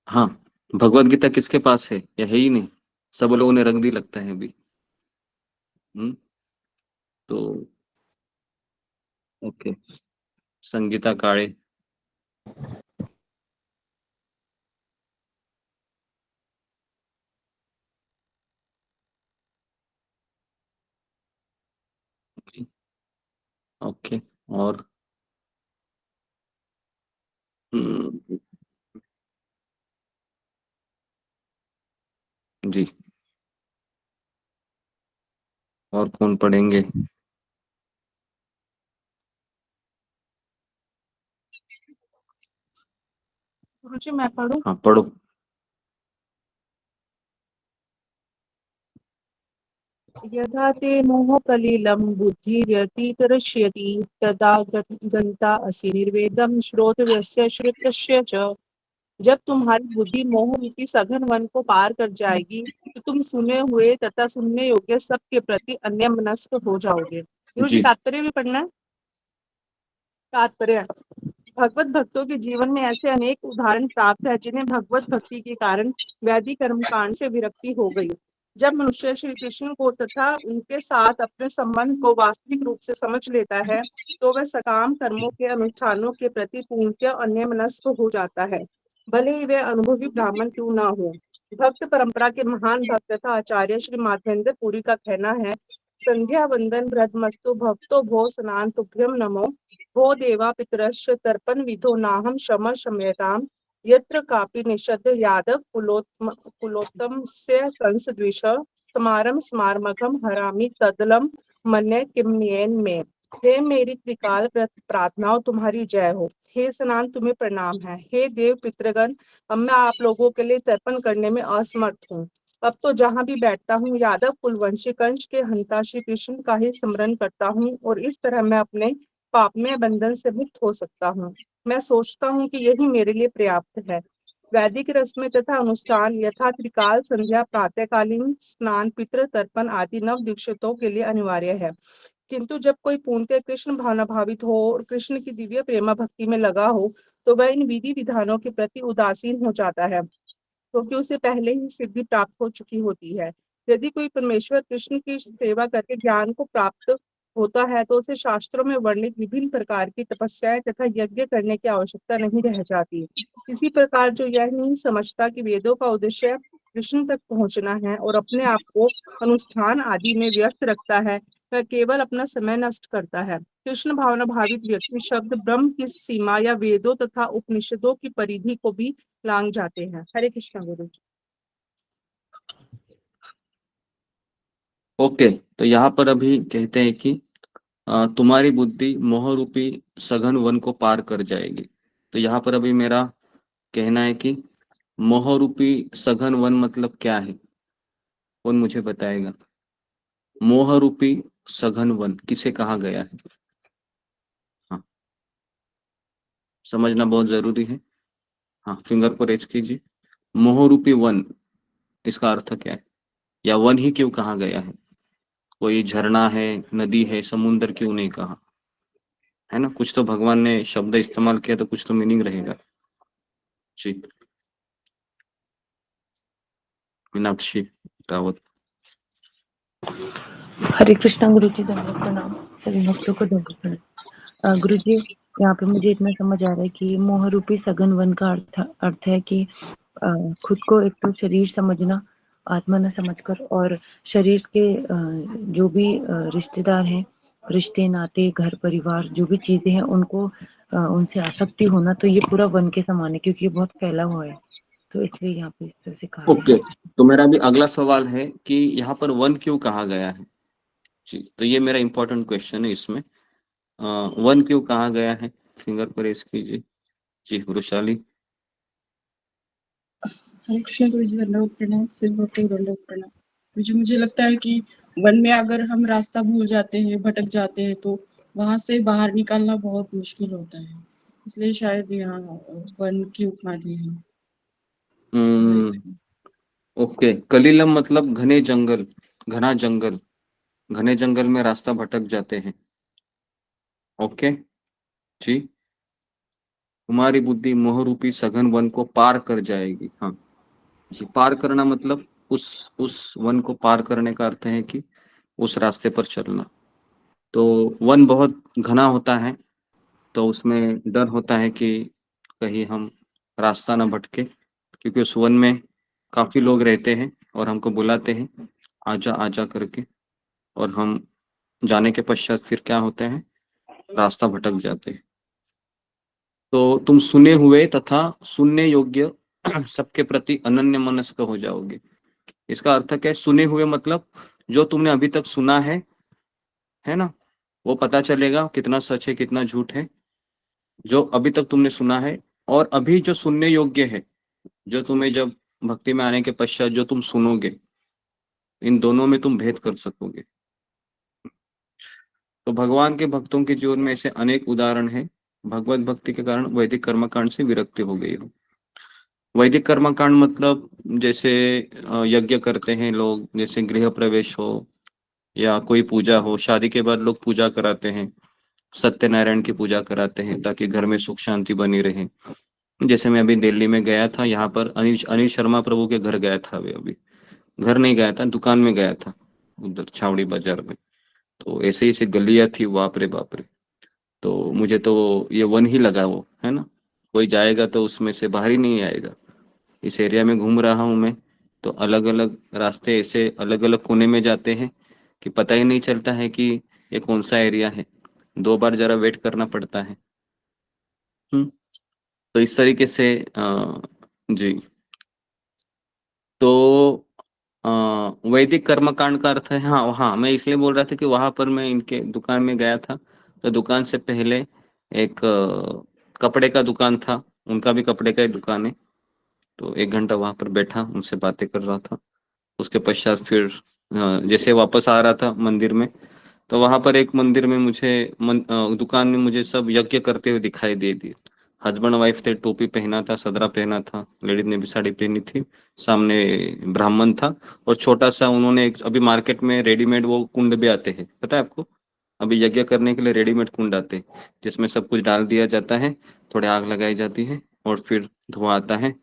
हाँ, भगवत गीता किसके पास है? या है ही नहीं? सब लोगों ने रख दी लगता है अभी। तो ओके, संगीता काळे, ओके, और जी, और कौन पढ़ेंगे? गुरुजी मैं पढ़ूं? हाँ पढ़ो। यथा ते मोहकलिलं बुद्धिर्यतितरष्यति तदा गन्ता असि निर्वेदं श्रोतव्यस्य श्रुतस्य च। जब तुम्हारी बुद्धि मोह रूपी सघन वन को पार कर जाएगी तो तुम सुने हुए तथा सुनने योग्य सब के प्रति अन्यमनस्क हो जाओगे। गुरुजी जी, तात्पर्य भी पढ़ना है। तात्पर्य, भगवत भक्तों के जीवन में ऐसे अनेक उदाहरण प्राप्त है जिन्हें भगवत भक्ति के कारण वैदिक कर्मकांड से विरक्ति हो गई। जब मनुष्य श्री कृष्ण को तथा उनके साथ अपने संबंध को वास्तविक रूप से समझ लेता है तो वह सकाम कर्मों के अनुष्ठानों के प्रति पूर्णतः अन्यमनस्क हो जाता है, भले ही वह अनुभवी ब्राह्मण क्यों ना हो। भक्त परंपरा के महान भक्त तथा आचार्य श्री माधवेंद्र पुरी का कहना है, संध्या वंदन ब्रह्मस्तु भक्तो भो स्नान तुभ्यम नमो भो देवा पितरश्च तर्पण विधो नाहम शम शम्यताम यत्र कापि निषद यादव कुलोत्तम से कंसद्विष समारम स्मारमघम हरामि तदलम मन्य किम्येन में। हे मेरी त्रिकाल प्रार्थनाओं तुम्हारी जय हो। हे स्नान तुम्हें प्रणाम है। हे देव पितृगण, अब मैं आप लोगों के लिए तर्पण करने में असमर्थ हूँ। अब तो जहाँ भी बैठता हूँ यादव कुलवंशी कंस के हंता श्री कृष्ण का ही स्मरण करता हूँ और इस तरह मैं अपने पापमय बंधन से मुक्त हो सकता हूँ। मैं सोचता हूँ कि यही मेरे लिए पर्याप्त है। वैदिक रस्में तथा अनुष्ठान यथा त्रिकाल संध्या प्रातःकालीन स्नान पितृ तर्पण आदि नव दीक्षितों के लिए अनिवार्य है, किंतु जब कोई पूर्णतः कृष्ण भावना भावित हो और कृष्ण की दिव्य प्रेमा भक्ति में लगा हो तो वह इन विधि विधानों के प्रति उदासीन हो जाता है, क्योंकि उसे पहले ही सिद्धि प्राप्त हो चुकी होती है। यदि कोई परमेश्वर कृष्ण की सेवा करके ज्ञान को प्राप्त होता है तो उसे शास्त्रों में वर्णित विभिन्न प्रकार की तपस्याएं तथा यज्ञ करने की आवश्यकता नहीं रह जाती। इसी प्रकार जो यह नहीं समझता कि वेदों का उद्देश्य कृष्ण तक पहुंचना है और अपने आप को अनुष्ठान आदि में व्यस्त रखता है, वह केवल अपना समय नष्ट करता है। कृष्ण भावना भावित व्यक्ति शब्द ब्रह्म की सीमा या वेदों तथा उपनिषदों की परिधि को भी लांग जाते हैं। हरे कृष्ण गुरु जी। ओके, तो यहाँ पर अभी कहते हैं कि तुम्हारी बुद्धि मोह रूपी सघन वन को पार कर जाएगी। तो यहाँ पर अभी मेरा कहना है कि मोह रूपी सघन वन मतलब क्या है, कौन मुझे बताएगा? मोह रूपी सघन वन किसे कहा गया है? हाँ, समझना बहुत जरूरी है। हाँ, फिंगर को रेज कीजिए। मोह रूपी वन, इसका अर्थ क्या है, या वन ही क्यों कहा गया है? कोई झरना है, नदी है, समुद्र क्यों नहीं कहा? है ना, कुछ तो भगवान ने शब्द इस्तेमाल किया तो कुछ तो मीनिंग रहेगा। जी, मीनाक्षी रावत। हरे कृष्णा गुरु जी, दंडवत प्रणाम। सभी भक्तों को दंडवत प्रणाम। गुरु जी, यहाँ पे मुझे इतना समझ आ रहा है कि मोह रूपी सघन वन का अर्थ है कि खुद को एक तो शरीर समझना, आत्मा न समझकर, और शरीर के जो भी रिश्तेदार हैं, रिश्ते नाते घर परिवार जो भी चीजें हैं उनको उनसे आसक्ति होना, तो ये पूरा वन के समान है क्योंकि ये बहुत फैला हुआ है। तो इसलिए यहाँ पे इस तरह से कहा ओके, तो मेरा भी अगला सवाल है कि यहाँ पर वन क्यों कहा गया है? जी, तो ये मेरा इंपॉर्टेंट क्वेश्चन है। इसमें वन क्यों कहा गया है? फिंगर पर रेस कीजिए। जी, वृषाली। हरे कृष्ण गुरु जी, दंडवत प्रणाम। सिर्फ आपको दंडवत प्रणाम। मुझे लगता है कि वन में अगर हम रास्ता भूल जाते हैं, भटक जाते हैं, तो वहां से बाहर निकालना बहुत मुश्किल होता है। इसलिए शायद यहाँ वन की उपमा दी है। ओके, कलिलम मतलब घने जंगल, घना जंगल, घने जंगल में रास्ता भटक जाते हैं। ओके जी, तुम्हारी बुद्धि मोह रूपी सघन वन को पार कर जाएगी। हाँ जी, पार करना मतलब उस वन को पार करने का अर्थ है कि उस रास्ते पर चलना। तो वन बहुत घना होता है, तो उसमें डर होता है कि कहीं हम रास्ता ना भटके, क्योंकि उस वन में काफ़ी लोग रहते हैं और हमको बुलाते हैं, आजा आजा करके, और हम जाने के पश्चात फिर क्या होता है, रास्ता भटक जाते हैं। तो तुम सुने हुए तथा सुनने योग्य सबके प्रति अनन्य मनस्क हो जाओगे। इसका अर्थ क्या है? सुने हुए मतलब जो तुमने अभी तक सुना है ना, वो पता चलेगा कितना सच है कितना झूठ है, जो अभी तक तुमने सुना है, और अभी जो सुनने योग्य है, जो तुम्हें जब भक्ति में आने के पश्चात जो तुम सुनोगे, इन दोनों में तुम भेद कर सकोगे। तो भगवान के भक्तों के जीवन में ऐसे अनेक उदाहरण हैं। भगवत भक्ति के कारण वैदिक कर्मकांड से विरक्ति हो गई हो। वैदिक कर्मकांड मतलब जैसे यज्ञ करते हैं लोग, जैसे गृह प्रवेश हो या कोई पूजा हो, शादी के बाद लोग पूजा कराते हैं, सत्यनारायण की पूजा कराते हैं ताकि घर में सुख शांति बनी रहे। जैसे मैं अभी दिल्ली में गया था, यहाँ पर अनिल शर्मा प्रभु के घर गया था। अभी घर नहीं गया था, दुकान में गया था उधर छावड़ी बाजार में। तो ऐसे ऐसे गलियां थी, बाप रे बाप रे। तो मुझे तो ये वन ही लगा वो, है ना, कोई जाएगा तो उसमें से बाहर ही नहीं आएगा। इस एरिया में घूम रहा हूँ मैं, तो अलग अलग रास्ते ऐसे अलग अलग कोने में जाते हैं कि पता ही नहीं चलता है कि ये कौन सा एरिया है। 2 बार जरा वेट करना पड़ता है। तो इस तरीके से जी। तो वैदिक कर्मकांड का अर्थ है, हाँ हाँ, मैं इसलिए बोल रहा था कि वहां पर मैं इनके दुकान में गया था, तो दुकान से पहले एक कपड़े का दुकान था, उनका भी कपड़े का ही दुकान है। तो 1 घंटा वहां पर बैठा, उनसे बातें कर रहा था। उसके पश्चात फिर जैसे वापस आ रहा था मंदिर में, तो वहां पर एक मंदिर में मुझे दुकान में मुझे सब यज्ञ करते हुए दिखाई दे दिए। हस्बैंड वाइफ थे, टोपी पहना था, सदरा पहना था, लेडीज ने भी साड़ी पहनी थी, सामने ब्राह्मण था, और छोटा सा उन्होंने अभी मार्केट में रेडीमेड वो कुंड भी आते हैं, पता है आपको? अभी यज्ञ करने के लिए रेडीमेड कुंड आते हैं, जिसमें सब कुछ डाल दिया जाता है, थोड़ी आग लगाई जाती है और फिर धुआं आता है।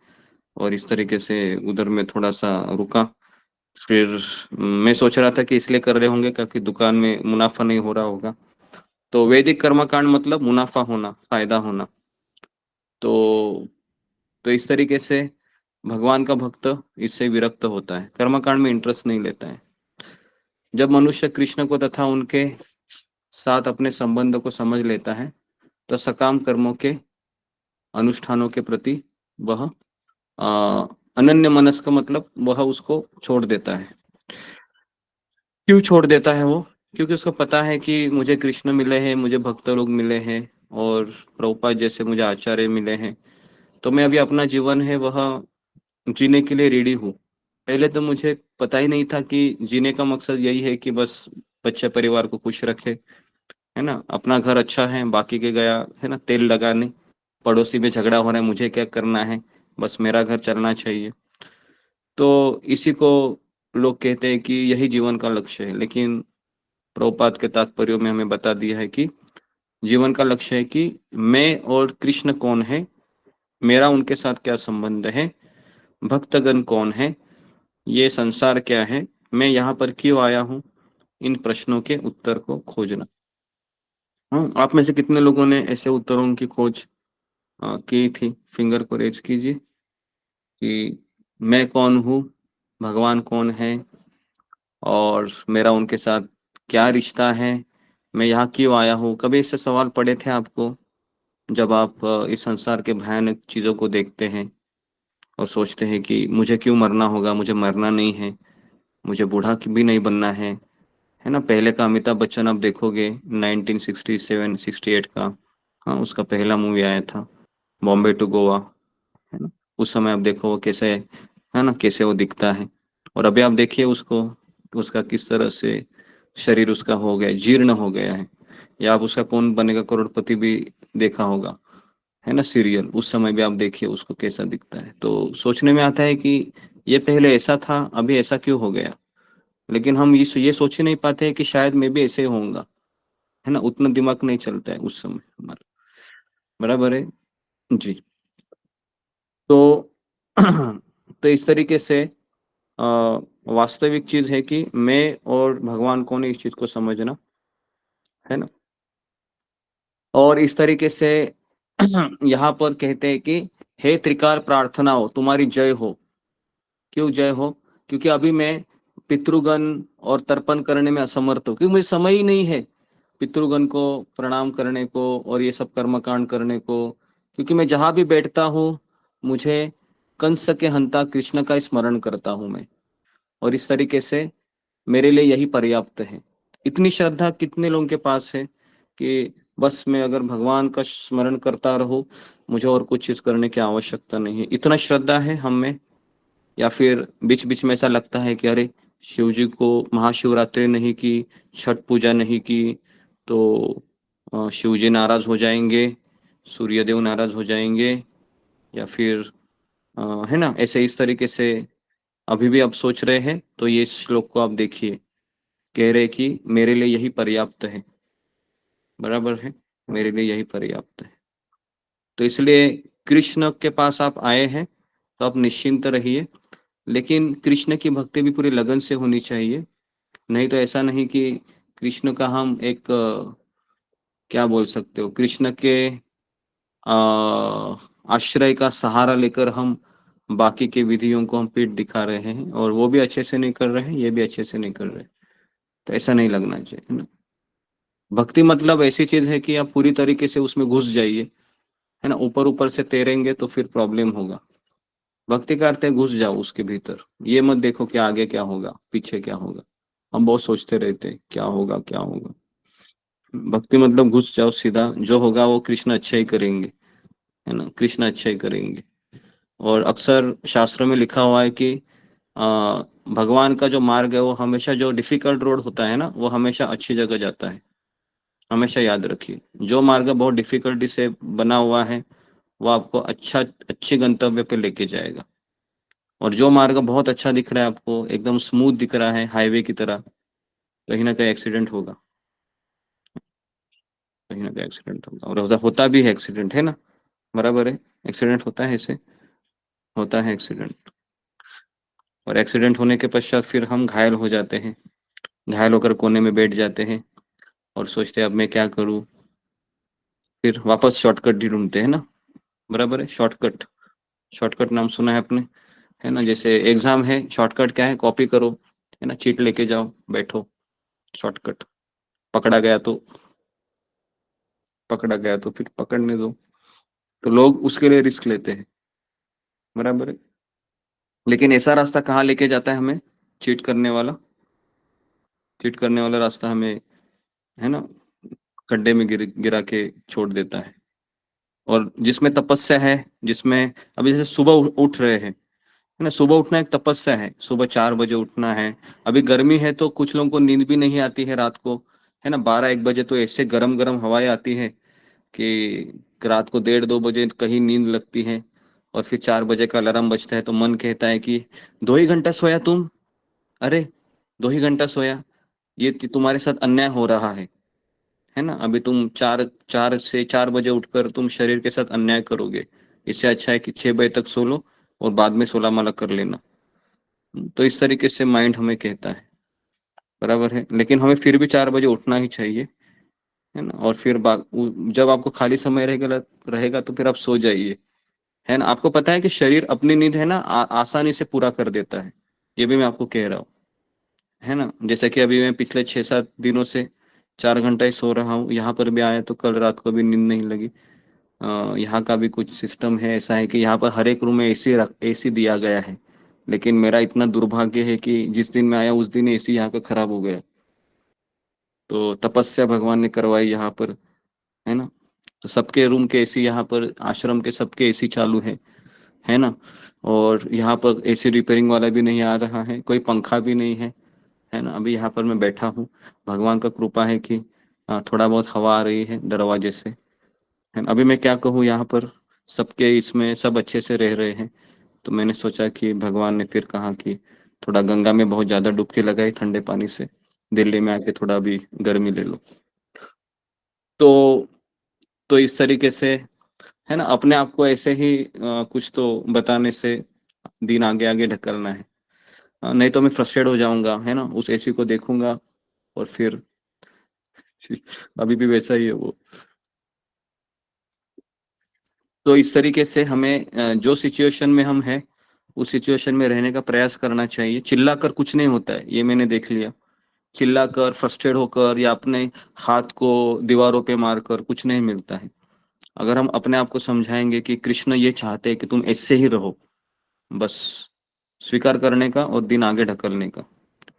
और इस तरीके से उधर में थोड़ा सा रुका। फिर मैं सोच रहा था कि इसलिए कर रहे होंगे क्योंकि दुकान में मुनाफा नहीं हो रहा होगा। तो वैदिक कर्मकांड मतलब मुनाफा होना, फायदा होना। तो इस तरीके से भगवान का भक्त इससे विरक्त होता है, कर्मकांड में इंटरेस्ट नहीं लेता है। जब मनुष्य कृष्ण को तथा उनके साथ अपने संबंध को समझ लेता है, तो सकाम कर्मों के अनुष्ठानों के प्रति वह अनन्य मनस्क मतलब वह उसको छोड़ देता है। क्यों छोड़ देता है वो? क्योंकि उसको पता है कि मुझे कृष्ण मिले हैं, मुझे भक्त लोग मिले हैं, और प्रभुपाद जैसे मुझे आचार्य मिले हैं, तो मैं अभी अपना जीवन है वह जीने के लिए रेडी हूँ। पहले तो मुझे पता ही नहीं था कि जीने का मकसद यही है कि बस बच्चे परिवार को खुश रखे, है ना, अपना घर अच्छा है, बाकी के गया है ना तेल लगाने, पड़ोसी में झगड़ा हो रहा है, मुझे क्या करना है, बस मेरा घर चलना चाहिए। तो इसी को लोग कहते हैं कि यही जीवन का लक्ष्य है। लेकिन प्रभुपाद के तात्पर्यों में हमें बता दिया है कि जीवन का लक्ष्य है कि मैं और कृष्ण कौन है, मेरा उनके साथ क्या संबंध है, भक्तगण कौन है, ये संसार क्या है, मैं यहाँ पर क्यों आया हूँ, इन प्रश्नों के उत्तर को खोजना। आप में से कितने लोगों ने ऐसे उत्तरों की खोज की थी? फिंगर को रेज कीजिए कि मैं कौन हूँ, भगवान कौन है, और मेरा उनके साथ क्या रिश्ता है, मैं यहाँ क्यों आया हूँ। कभी ऐसे सवाल पड़े थे आपको जब आप इस संसार के भयानक चीजों को देखते हैं और सोचते हैं कि मुझे क्यों मरना होगा, मुझे मरना नहीं है, मुझे बूढ़ा भी नहीं बनना है ना? पहले का अमिताभ बच्चन आप देखोगे 1967-68 का, हाँ, उसका पहला मूवी आया था बॉम्बे टू गोवा, है ना? उस समय आप देखो वो कैसे है ना, कैसे वो दिखता है, और अभी आप देखिए उसको, उसका किस तरह से शरीर उसका हो गया, जीर्ण हो गया है। या आप उसका कौन बनेगा करोड़पति भी देखा होगा, है ना, सीरियल, उस समय भी आप देखिए उसको कैसा दिखता है। तो सोचने में आता है कि ये पहले ऐसा था, अभी ऐसा क्यों हो गया। लेकिन हम ये सोच ही नहीं पाते हैं कि शायद मैं भी ऐसे ही होऊंगा, है ना, उतना दिमाग नहीं चलता है उस समय हमारा, बराबर है जी। तो तो इस तरीके से वास्तविक चीज है कि मैं और भगवान कौन है, इस चीज को समझना है ना। और इस तरीके से यहाँ पर कहते हैं कि हे त्रिकाल प्रार्थना हो, तुम्हारी जय हो। क्यों जय हो? क्योंकि अभी मैं पितृगण और तर्पण करने में असमर्थ हूँ, क्योंकि मुझे समय ही नहीं है पितृगण को प्रणाम करने को और ये सब कर्मकांड करने को। क्योंकि मैं जहां भी बैठता हूँ मुझे कंस के हंता कृष्ण का स्मरण करता हूँ मैं, और इस तरीके से मेरे लिए यही पर्याप्त है। इतनी श्रद्धा कितने लोगों के पास है कि बस मैं अगर भगवान का स्मरण करता रहूं, मुझे और कुछ चीज करने की आवश्यकता नहीं है। इतना श्रद्धा है हम में? या फिर बीच बीच में ऐसा लगता है कि अरे शिव जी को महाशिवरात्रि नहीं की, छठ पूजा नहीं की तो शिव जी नाराज हो जाएंगे, सूर्यदेव नाराज हो जाएंगे, या फिर है ना, ऐसे इस तरीके से अभी भी आप सोच रहे हैं। तो ये श्लोक को आप देखिए, कह रहे कि मेरे लिए यही पर्याप्त है। बराबर है, मेरे लिए यही पर्याप्त है। तो इसलिए कृष्ण के पास आप आए हैं तो आप निश्चिंत रहिए, लेकिन कृष्ण की भक्ति भी पूरी लगन से होनी चाहिए। नहीं तो ऐसा नहीं कि कृष्ण का हम एक क्या बोल सकते हो, कृष्ण के आश्रय का सहारा लेकर हम बाकी के विधियों को हम पीठ दिखा रहे हैं, और वो भी अच्छे से नहीं कर रहे हैं, ये भी अच्छे से नहीं कर रहे। तो ऐसा नहीं लगना चाहिए ना। भक्ति मतलब ऐसी चीज है कि आप पूरी तरीके से उसमें घुस जाइए, है ना। ऊपर ऊपर से तैरेंगे तो फिर प्रॉब्लम होगा। भक्ति का अर्थ है घुस जाओ उसके भीतर। ये मत देखो कि आगे क्या होगा, पीछे क्या होगा। हम बहुत सोचते रहते हैं क्या होगा क्या होगा। भक्ति मतलब घुस जाओ सीधा, जो होगा वो कृष्ण अच्छा ही करेंगे, है ना। कृष्ण अच्छा ही करेंगे। और अक्सर शास्त्रों में लिखा हुआ है कि भगवान का जो मार्ग है वो हमेशा, जो डिफिकल्ट रोड होता है ना, वो हमेशा अच्छी जगह जाता है। हमेशा याद रखिए, जो मार्ग बहुत डिफिकल्टी से बना हुआ है वो आपको अच्छे गंतव्य पे लेके जाएगा। और जो मार्ग बहुत अच्छा दिख रहा है आपको, एकदम स्मूथ दिख रहा है हाईवे की तरह, कहीं ना कहीं एक्सीडेंट होगा, कहीं ना कहीं एक्सीडेंट होगा। और होता भी है एक्सीडेंट, है ना। बराबर है, एक्सीडेंट होता है, ऐसे होता है एक्सीडेंट। और एक्सीडेंट होने के पश्चात फिर हम घायल हो जाते हैं, घायल होकर कोने में बैठ जाते हैं और सोचते हैं अब मैं क्या करूं। फिर वापस शॉर्टकट ही ढूंढते हैं ना। बराबर है, शॉर्टकट। शॉर्टकट नाम सुना है आपने, है ना। जैसे एग्जाम है, शॉर्टकट क्या है, कॉपी करो, है ना, चीट लेके जाओ, बैठो, शॉर्टकट। पकड़ा गया तो फिर पकड़ने दो। तो लोग उसके लिए रिस्क लेते हैं। बराबर है। लेकिन ऐसा रास्ता कहाँ लेके जाता है हमें? चीट करने वाला, चीट करने वाला रास्ता हमें, है ना, गड्ढे में गिरा के छोड़ देता है। और जिसमें तपस्या है, जिसमें अभी जैसे सुबह उठ रहे हैं, है ना, सुबह उठना एक तपस्या है। सुबह 4 बजे उठना है। अभी गर्मी है तो कुछ लोगों को नींद भी नहीं आती है रात को, है ना। 12-1 बजे तो ऐसे गरम गरम हवाएं आती है कि रात को 1:30-2 बजे कहीं नींद लगती है। और फिर 4 बजे का अलार्म बजता है तो मन कहता है कि 2 ही घंटा सोया तुम, अरे 2 ही घंटा सोया, ये तुम्हारे साथ अन्याय हो रहा है ना। अभी तुम 4 बजे उठकर तुम शरीर के साथ अन्याय करोगे। इससे अच्छा है कि 6 बजे तक सो लो और बाद में सोला माला कर लेना। तो इस तरीके से माइंड हमें कहता है। बराबर है। लेकिन हमें फिर भी 4 बजे उठना ही चाहिए, है ना। और फिर जब आपको खाली समय रहेगा रहेगा तो फिर आप सो जाइए, है ना। आपको पता है कि शरीर अपनी नींद, है ना, आसानी से पूरा कर देता है। ये भी मैं आपको कह रहा हूँ, है ना। जैसे कि अभी मैं पिछले 6-7 दिनों से 4 घंटा ही सो रहा हूँ। यहाँ पर भी आया तो कल रात को भी नींद नहीं लगी। यहाँ का भी कुछ सिस्टम है, ऐसा है कि यहाँ पर हर एक रूम में एसी दिया गया है। लेकिन मेरा इतना दुर्भाग्य है कि जिस दिन मैं आया उस दिन एसी यहाँ का खराब हो गया। तो तपस्या भगवान ने करवाई यहाँ पर, है ना। तो सबके रूम के एसी यहाँ पर, आश्रम के सबके एसी चालू है ना। और यहाँ पर एसी रिपेयरिंग वाला भी नहीं आ रहा है, कोई पंखा भी नहीं है ना। अभी यहाँ पर मैं बैठा हूँ, भगवान का कृपा है कि थोड़ा बहुत हवा आ रही है दरवाजे से, है ना। अभी मैं क्या कहूँ, यहाँ पर सबके इसमें सब अच्छे से रह रहे हैं। तो मैंने सोचा कि भगवान ने फिर कहा कि थोड़ा गंगा में बहुत ज्यादा डुबकी लगाई ठंडे पानी से, दिल्ली में आके थोड़ा भी गर्मी ले लो। तो इस तरीके से, है ना, अपने आप को ऐसे ही कुछ तो बताने से दिन आगे आगे ढकलना है। नहीं तो मैं फ्रस्ट्रेट हो जाऊंगा, है ना। उस एसी को देखूंगा और फिर अभी भी वैसा ही है वो। तो इस तरीके से हमें जो सिचुएशन में हम हैं उस सिचुएशन में रहने का प्रयास करना चाहिए। चिल्लाकर कुछ नहीं होता है, ये मैंने देख लिया। चिल्लाकर, फ्रस्ट्रेट होकर या अपने हाथ को दीवारों पे मारकर कुछ नहीं मिलता है। अगर हम अपने आप को समझाएंगे कि कृष्ण ये चाहते हैं कि तुम ऐसे ही रहो, बस स्वीकार करने का और दिन आगे ढकलने का,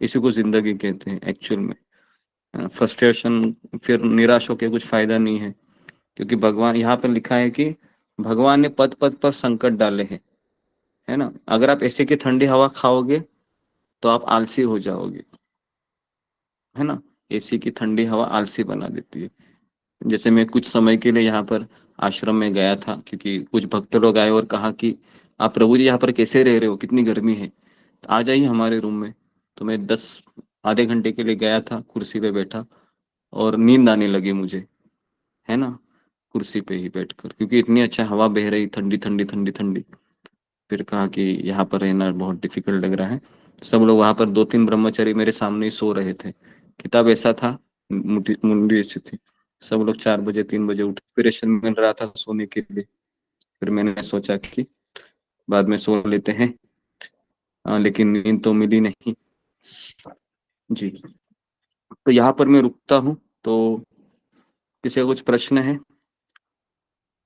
इसी को जिंदगी कहते हैं एक्चुअल में। फ्रस्ट्रेशन फिर निराश होकर कुछ फायदा नहीं है, क्योंकि भगवान यहाँ पर लिखा है कि भगवान ने पद पद पर संकट डाले हैं, है ना। अगर आप ऐसे की ठंडी हवा खाओगे तो आप आलसी हो जाओगे, है ना। एसी की ठंडी हवा आलसी बना देती है। जैसे मैं कुछ समय के लिए यहाँ पर आश्रम में गया था, क्योंकि कुछ भक्त लोग आए और कहा कि आप प्रभु जी यहाँ पर कैसे रह रहे हो, कितनी गर्मी है, तो आ जाइए हमारे रूम में। तो मैं आधे घंटे के लिए गया था, कुर्सी पे बैठा और नींद आने लगी मुझे, है ना, कुर्सी पे ही बैठकर, क्योंकि इतनी अच्छा हवा बह रही, ठंडी ठंडी ठंडी ठंडी। फिर कहा कि यहाँ पर रहना बहुत डिफिकल्ट लग रहा है। सब लोग वहां पर 2-3 ब्रह्मचारी मेरे सामने ही सो रहे थे। किताब ऐसा था, मुंडी ऐसी थी। सब लोग 4 बजे 3 बजे उठ, प्रिपरेशन मिल रहा था सोने के लिए। फिर मैंने सोचा कि बाद में सो लेते हैं, लेकिन नींद तो मिली नहीं जी। तो यहाँ पर मैं रुकता हूँ। तो किसी का कुछ प्रश्न है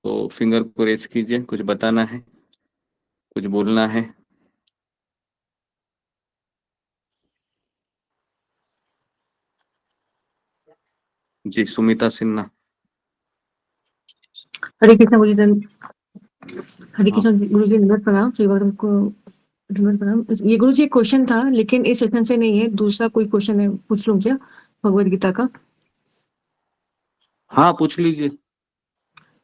तो फिंगर को रेज कीजिए, कुछ बताना है, कुछ बोलना है। जी, सुमिता सिन्हा। हरे कृष्ण गुरु जी, हरे कृष्ण गुरु जी, दंडवत प्रणाम। सेवा को दंडवत प्रणाम। ये गुरु जी एक क्वेश्चन था, लेकिन इस सेशन से नहीं है, दूसरा कोई क्वेश्चन है, पूछ लूं क्या भगवत गीता का? हाँ, पूछ लीजिए।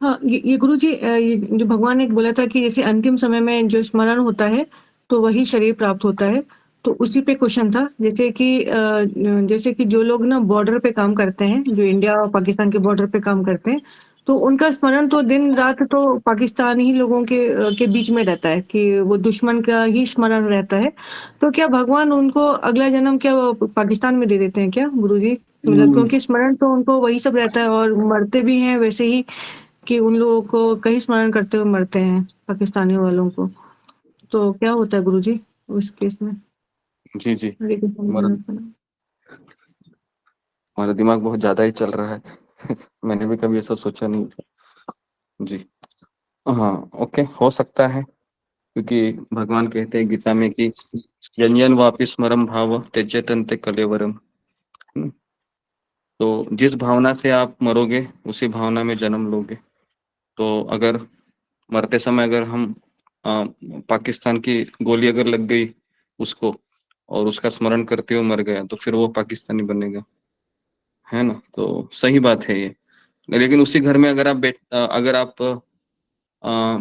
हाँ, ये गुरु जी, ये जो भगवान ने बोला था कि जैसे अंतिम समय में जो स्मरण होता है तो वही शरीर प्राप्त होता है, तो उसी पे क्वेश्चन था। जैसे कि जो लोग ना बॉर्डर पे काम करते हैं, जो इंडिया और पाकिस्तान के बॉर्डर पे काम करते हैं, तो उनका स्मरण तो दिन रात तो पाकिस्तानी लोगों के बीच में रहता है, कि वो दुश्मन का ही स्मरण रहता है। तो क्या भगवान उनको अगला जन्म क्या वो पाकिस्तान में दे देते हैं क्या गुरु जी? मतलब क्योंकि स्मरण तो उनको वही सब रहता है, और मरते भी हैं वैसे ही, कि उन लोगों को कहीं स्मरण करते हुए मरते हैं पाकिस्तानी वालों को। तो क्या होता है गुरुजी उस केस में? जी जी, हरे कृष्ण प्रणाम। हमारा दिमाग बहुत ज्यादा ही चल रहा है। मैंने भी कभी ऐसा सोचा नहीं था जी। हाँ, ओके, हो सकता है, क्योंकि भगवान कहते हैं गीता में कि यंजन वापि स्मरम भाव त्यज्यतन्ते कलेवरम। तो जिस भावना से आप मरोगे उसी भावना में जन्म लोगे। तो अगर मरते समय अगर हम पाकिस्तान की गोली अगर लग गई उसको और उसका स्मरण करते हुए मर गया, तो फिर वो पाकिस्तानी बनेगा, है ना। तो सही बात है ये। लेकिन उसी घर में अगर आप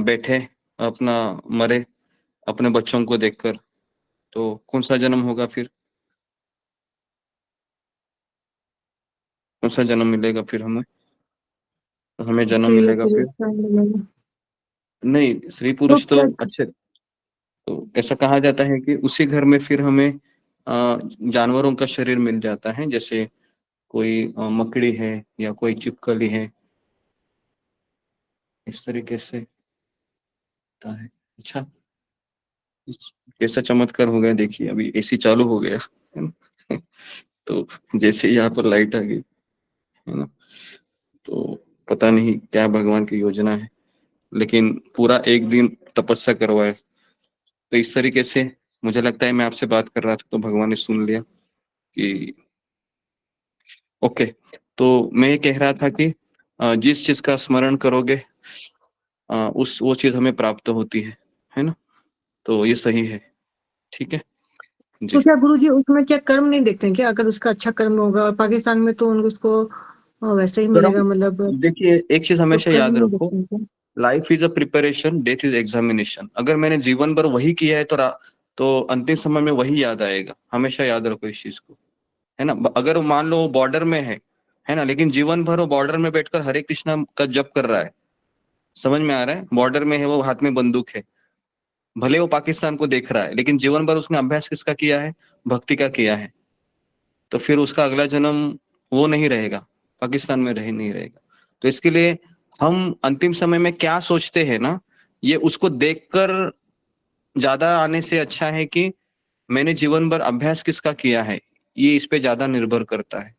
बैठे अपना मरे अपने बच्चों को देखकर, तो कौन सा जन्म होगा फिर? कौन सा जन्म मिलेगा फिर हमें? तो हमें जन्म स्त्री और मिलेगा फिर, पुरुष का मिलेगा। नहीं, स्त्री तो पुरुष तो क्या अच्छे। तो ऐसा कहा जाता है कि उसी घर में फिर हमें जानवरों का शरीर मिल जाता है, जैसे कोई मकड़ी है या कोई छिपकली है, इस तरीके से होता है। अच्छा, कैसा चमत्कार हो गया, देखिए अभी एसी चालू हो गया, है ना। तो जैसे ही यहाँ पर लाइट आ गई, है ना, तो पता नहीं क्या भगवान की योजना है, लेकिन पूरा एक दिन तपस्या करवाए। तो इस तरीके से मुझे लगता है, मैं आपसे बात कर रहा था तो भगवान ने सुन लिया कि ओके। तो मैं ये कह रहा था कि जिस चीज का स्मरण करोगे वो चीज हमें प्राप्त होती है ना। तो ये सही है, ठीक है जी। तो क्या गुरुजी उसमें क्या कर्म नहीं देखते हैं क्या? अगर उसका अच्छा कर्म होगा, और पाकिस्तान में तो उसको वैसे ही मिलेगा, मतलब देखिए, एक चीज तो हमेशा कर्म याद नहीं रखो, देखते हैं क्या? Life is a preparation, death is examination. अगर मैंने जीवन भर वही किया है तो अंतिम समय में वही याद आएगा। हमेशा याद रखो इस चीज को, है ना। अगर मान लो वो बॉर्डर में है ना, लेकिन जीवन भर वो बॉर्डर में बैठकर हरे कृष्णा का जप कर रहा है, समझ में आ रहा है? बॉर्डर में है वो, हाथ में बंदूक है, भले वो पाकिस्तान को देख रहा है, लेकिन जीवन भर उसने अभ्यास किसका किया है? भक्ति का किया है। तो फिर उसका अगला जन्म वो नहीं रहेगा, पाकिस्तान में रह नहीं रहेगा। तो इसके लिए हम अंतिम समय में क्या सोचते हैं ना, ये उसको देखकर ज्यादा आने से अच्छा है कि मैंने जीवन भर अभ्यास किसका किया है, ये इस पे ज्यादा निर्भर करता है।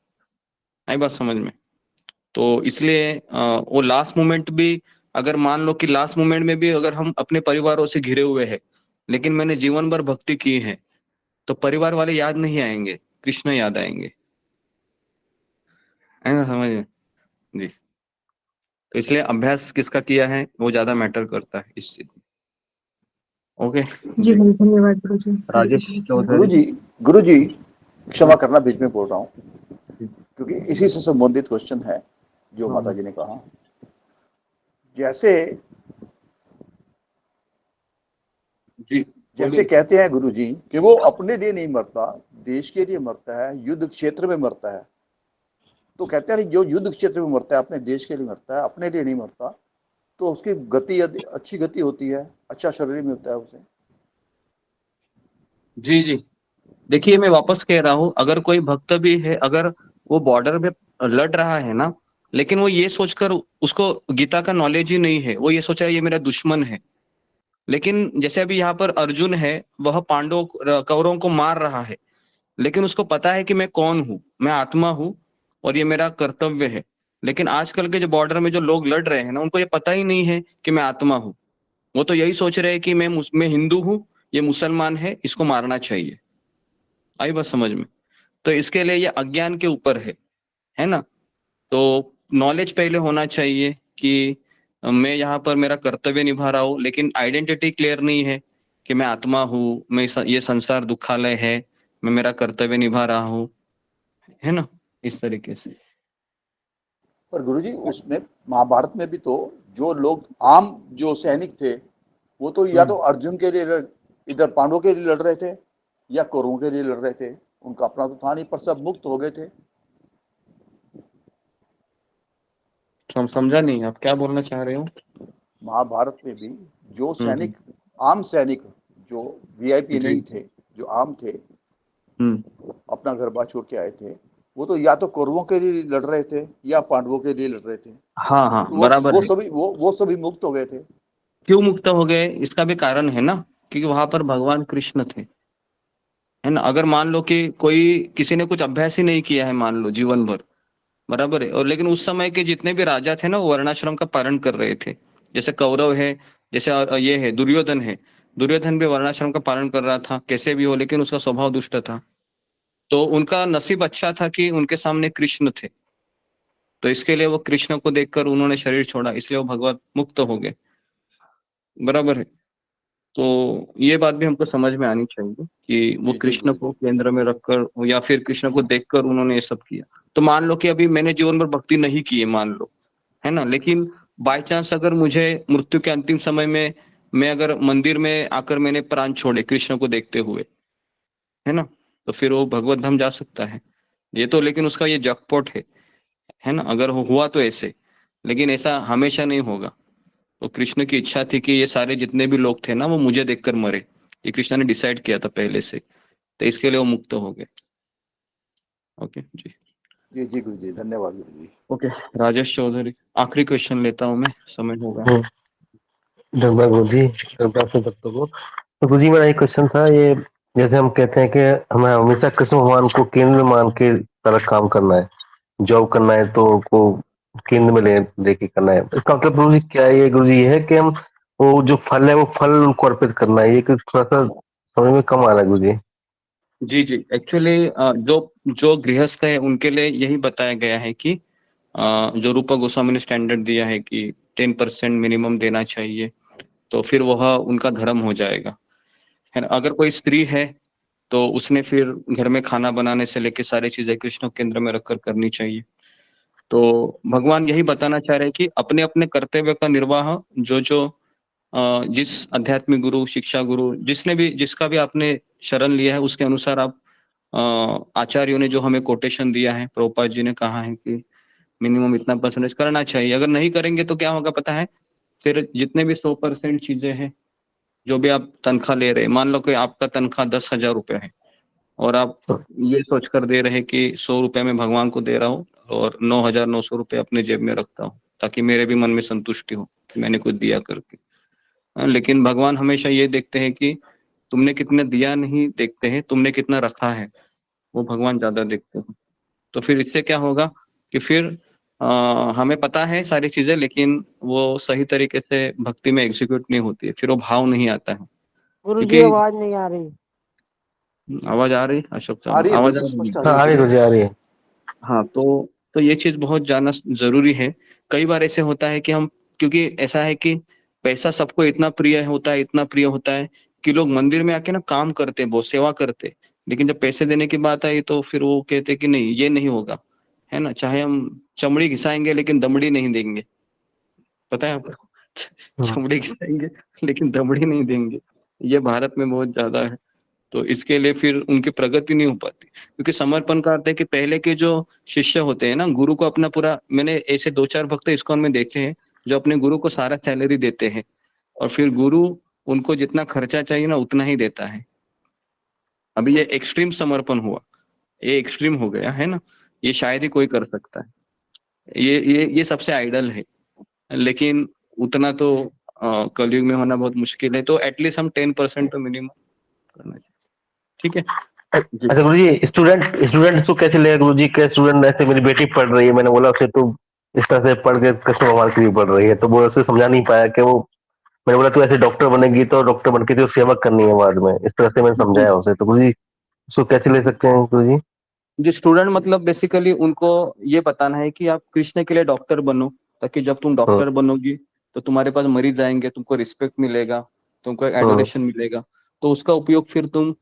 आई बात समझ में? तो इसलिए वो लास्ट मोमेंट भी, अगर मान लो कि लास्ट मोमेंट में भी अगर हम अपने परिवारों से घिरे हुए हैं, लेकिन मैंने जीवन भर भक्ति की है, तो परिवार वाले याद नहीं आएंगे, कृष्ण याद आएंगे। है ना समझ में जी? तो इसलिए अभ्यास किसका किया है वो ज्यादा मैटर करता है इस चीज में। ओके जी भाई, धन्यवाद गुरु जी। राजेश चौधरी। गुरु जी क्षमा करना, बीच में बोल रहा हूँ, क्योंकि इसी से संबंधित क्वेश्चन है जो माता जी ने कहा। जैसे कहते हैं गुरु जी कि वो अपने लिए नहीं मरता, देश के लिए मरता है, युद्ध क्षेत्र में मरता है। तो कहते हैं जो युद्ध क्षेत्र में मरता है अपने देश के लिए मरता है, अपने लिए नहीं मरता, तो उसकी गति अच्छी गति होती है, अच्छा शरीर मिलता है उसे। जी जी, देखिए मैं वापस कह रहा हूँ, अगर कोई भक्त भी है, अगर वो बॉर्डर में लड़ रहा है ना, लेकिन वो ये सोचकर, उसको गीता का नॉलेज ही नहीं है, वो ये सोच रहा है ये मेरा दुश्मन है। लेकिन जैसे अभी यहाँ पर अर्जुन है, वह कौरवों को मार रहा है, लेकिन उसको पता है कि मैं कौन हूँ, मैं आत्मा हूँ और ये मेरा कर्तव्य है। लेकिन आजकल के जो बॉर्डर में जो लोग लड़ रहे हैं ना, उनको ये पता ही नहीं है कि मैं आत्मा हूँ। वो तो यही सोच रहे हैं कि मैं हिंदू हूँ, ये मुसलमान है, इसको मारना चाहिए। आई बात समझ में? तो इसके लिए ये अज्ञान के ऊपर है ना? तो नॉलेज पहले होना चाहिए कि मैं यहाँ पर मेरा कर्तव्य निभा रहा हूँ, लेकिन आइडेंटिटी क्लियर नहीं है कि मैं आत्मा हूँ, ये संसार दुखालय है, मैं मेरा कर्तव्य निभा रहा हूँ, है ना? इस तरीके से। पर गुरुजी उसमें महाभारत में भी तो जो लोग आम जो सैनिक थे, वो तो या तो अर्जुन के लिए इधर पांडवों के लिए लड़ रहे थे या कौरवों के लिए लड़ रहे थे, उनका अपना तो था नहीं, पर सब मुक्त हो गए थे। समझा नहीं, आप क्या बोलना चाह रहे हो? महाभारत में भी जो सैनिक, आम सैनिक जो वीआईपी नहीं थे, जो आम थे, अपना घर बार छोड़ के आए थे, वो तो या तो कौरवों के लिए लड़ रहे थे या पांडवों के लिए लड़ रहे थे। हाँ हाँ, बराबर है। वो सभी मुक्त हो गए थे। क्यों मुक्त हो गए? इसका भी कारण है ना, क्योंकि वहां पर भगवान कृष्ण थे, है ना? अगर मान लो कि किसी ने कुछ अभ्यास ही नहीं किया है, मान लो जीवन भर, बराबर है, और लेकिन उस समय के जितने भी राजा थे ना, वो वर्णाश्रम का पालन कर रहे थे। जैसे कौरव है, जैसे ये है दुर्योधन है, दुर्योधन भी वर्णाश्रम का पालन कर रहा था, कैसे भी हो, लेकिन उसका स्वभाव दुष्ट था। तो उनका नसीब अच्छा था कि उनके सामने कृष्ण थे, तो इसके लिए वो कृष्ण को देखकर उन्होंने शरीर छोड़ा, इसलिए वो भगवत मुक्त हो गए, बराबर है। तो ये बात भी हमको समझ में आनी चाहिए कि वो कृष्ण को केंद्र में रखकर या फिर कृष्ण को देखकर उन्होंने ये सब किया। तो मान लो कि अभी मैंने जीवन भर भक्ति नहीं की है, मान लो, है ना, लेकिन बाय चांस अगर मुझे मृत्यु के अंतिम समय में मैं अगर मंदिर में आकर मैंने प्राण छोड़े कृष्ण को देखते हुए, है ना, तो फिर वो भगवत धाम जा सकता है। ये तो लेकिन उसका ये जैकपॉट है ना, अगर हुआ तो ऐसे, लेकिन ऐसा हमेशा नहीं होगा। तो कृष्ण की इच्छा थी कि ये सारे जितने भी लोग थे ना, वो मुझे देखकर मरे, ये कृष्ण ने डिसाइड किया था पहले से, तो इसके लिए वो मुक्त हो गए। ओके जी जी गुरु जी, धन्यवाद गुरु जी। ओके, राजेश चौधरी, आखिरी क्वेश्चन लेता हूँ मैं, समय होगा। धन्यवाद गुरु जी, भक्तों को। तो गुरु जी मेरा एक क्वेश्चन था, ये जैसे हम कहते हैं कि हमें हमेशा कृष्ण भगवान को केंद्र मान के तरह काम करना है, जॉब करना है तो को केंद्र में लेके करना है। इसका मतलब गुरु जी क्या है? ये गुरु जी ये है कि हम वो जो फल है वो फल उनको अर्पित करना है, ये थोड़ा सा समझ में कम आ रहा है गुरु जी। जी जी, एक्चुअली जो गृहस्थ है उनके लिए यही बताया गया है कि जो रूपा गोस्वामी ने स्टैंडर्ड दिया है कि 10% मिनिमम देना चाहिए, तो फिर वह उनका धर्म हो जाएगा, है ना। अगर कोई स्त्री है तो उसने फिर घर में खाना बनाने से लेके सारी चीजें कृष्ण केंद्र में रखकर करनी चाहिए। तो भगवान यही बताना चाह रहे हैं कि अपने अपने कर्तव्य का निर्वाह जिस आध्यात्मिक गुरु, शिक्षा गुरु, जिसका भी आपने शरण लिया है, उसके अनुसार आप आचार्यों ने जो हमें कोटेशन दिया है, प्रभुपाद जी ने कहा है कि मिनिमम इतना परसेंटेज करना चाहिए। अगर नहीं करेंगे तो क्या होगा पता है? फिर जितने भी 100% चीजें हैं, जो भी आप तनख्वाह ले रहे हैं, मान लो कि आपका तनख्वाह 10,000 रुपये है और आप ये सोचकर दे रहे कि 100 रुपए में भगवान को दे रहा हूँ और 9,900 रुपए अपने जेब में रखता हूँ, ताकि मेरे भी मन में संतुष्टि हो कि मैंने कुछ दिया करके। लेकिन भगवान हमेशा ये देखते हैं कि तुमने कितना दिया नहीं देखते हैं, तुमने कितना रखा है, वो भगवान ज्यादा देखते हैं। तो फिर इससे क्या होगा कि फिर हमें पता है सारी चीजें, लेकिन वो सही तरीके से भक्ति में एग्जीक्यूट नहीं होती है, फिर वो भाव नहीं आता है। गुरु जी क्योंकि आवाज नहीं आ रही। आवाज आ रही अशोक आ साहब, रही है, आवाज आ बिल्कुल रही है? स्पष्ट आ हाँ आ रही रही है गुरुजी आ रही है। हाँ, तो ये चीज बहुत जानना जरूरी है। कई बार ऐसे होता है कि हम, क्योंकि ऐसा है कि पैसा सबको इतना प्रिय होता है, इतना प्रिय होता है कि लोग मंदिर में आके ना काम करते हैं, बहुत सेवा करते हैं, लेकिन जब पैसे देने की बात आई तो फिर वो कहते हैं कि नहीं, ये नहीं होगा, है ना। चाहे हम चमड़ी घिसाएंगे लेकिन दमड़ी नहीं देंगे, पता है आपको? चमड़ी घिसाएंगे लेकिन दमड़ी नहीं देंगे। ये भारत में बहुत ज्यादा है। तो इसके लिए फिर उनकी प्रगति नहीं हो पाती, क्योंकि समर्पण का अर्थ है कि पहले के जो शिष्य होते हैं ना, गुरु को अपना पूरा, मैंने ऐसे 2-4 भक्त इस्कॉन में देखे हैं जो अपने गुरु को सारा सैलरी देते हैं और फिर गुरु उनको जितना खर्चा चाहिए ना उतना ही देता है। अभी ये एक्सट्रीम समर्पण हुआ, ये एक्सट्रीम हो गया है ना, ये शायद ही कोई कर सकता है। ये सबसे आइडल है, लेकिन उतना तो कलयुग में होना बहुत मुश्किल है। तो एटलीस्ट हम 10% तो मिनिमम करना चाहिए। ठीक है। अच्छा गुरु जी, स्टूडेंट को कैसे लेगा गुरु जी? क्या स्टूडेंट, ऐसे मेरी बेटी पढ़ रही है, मैंने बोला उसे तू इस तरह से पढ़ के कृष्ण भगवान के लिए पढ़ रही है, तो वो उसे समझा नहीं पाया कि वो, मैंने बोला तू ऐसे डॉक्टर बनेगी तो डॉक्टर बन के तो सेवा करनी है बाद में, इस तरह से मैंने समझाया उसे। तो गुरु जी उसको कैसे ले सकते हैं गुरु जी? जो स्टूडेंट मतलब बेसिकली उनको ये बताना है कि आप कृष्ण के लिए डॉक्टर बनो, ताकि जब तुम डॉक्टर बनोगी तो तुम्हारे पास मरीज आएंगे, तुमको रिस्पेक्ट मिलेगा, तुमको एडोरेशन मिलेगा, तो उसका उपयोग फिर तुम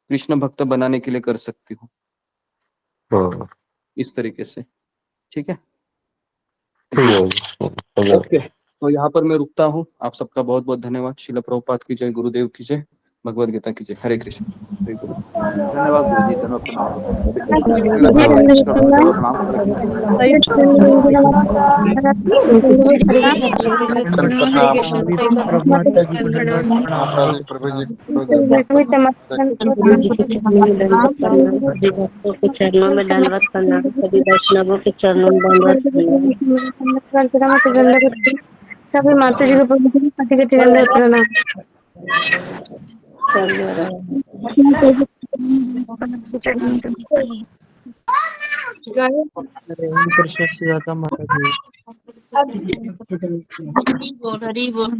कृष्ण भक्त बनाने के लिए कर सकती हो, इस तरीके से। ठीक है, ओके। तो यहाँ पर मैं रुकता हूँ। आप सबका बहुत बहुत धन्यवाद। श्रील प्रभुपाद की जय, गुरुदेव की जय, भगवद गीता की जय। हरे कृष्ण। हरे गुरु। धन्यवाद गुरु जी, धन्यवाद, प्रणाम। श्रील प्रभुपाद के चरणों में दंडवत प्रणाम। हरे गुरु जी के चरणों में दंडवत प्रणाम, सभी भक्तों के चरणों में दंडवत प्रणाम, सभी वैष्णवों के चरणों में दंडवत प्रणाम। सभी माता जी को पति के दंडवत प्रणाम। कृष्ण सुजाता माता जी। हरी बोल।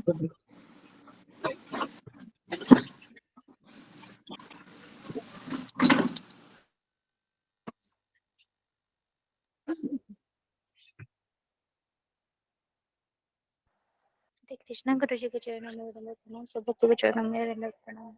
कृष्णा गुरु जी के चरणों में दंडवत प्रणाम, सब भक्तों के चरणों में दंडवत प्रणाम।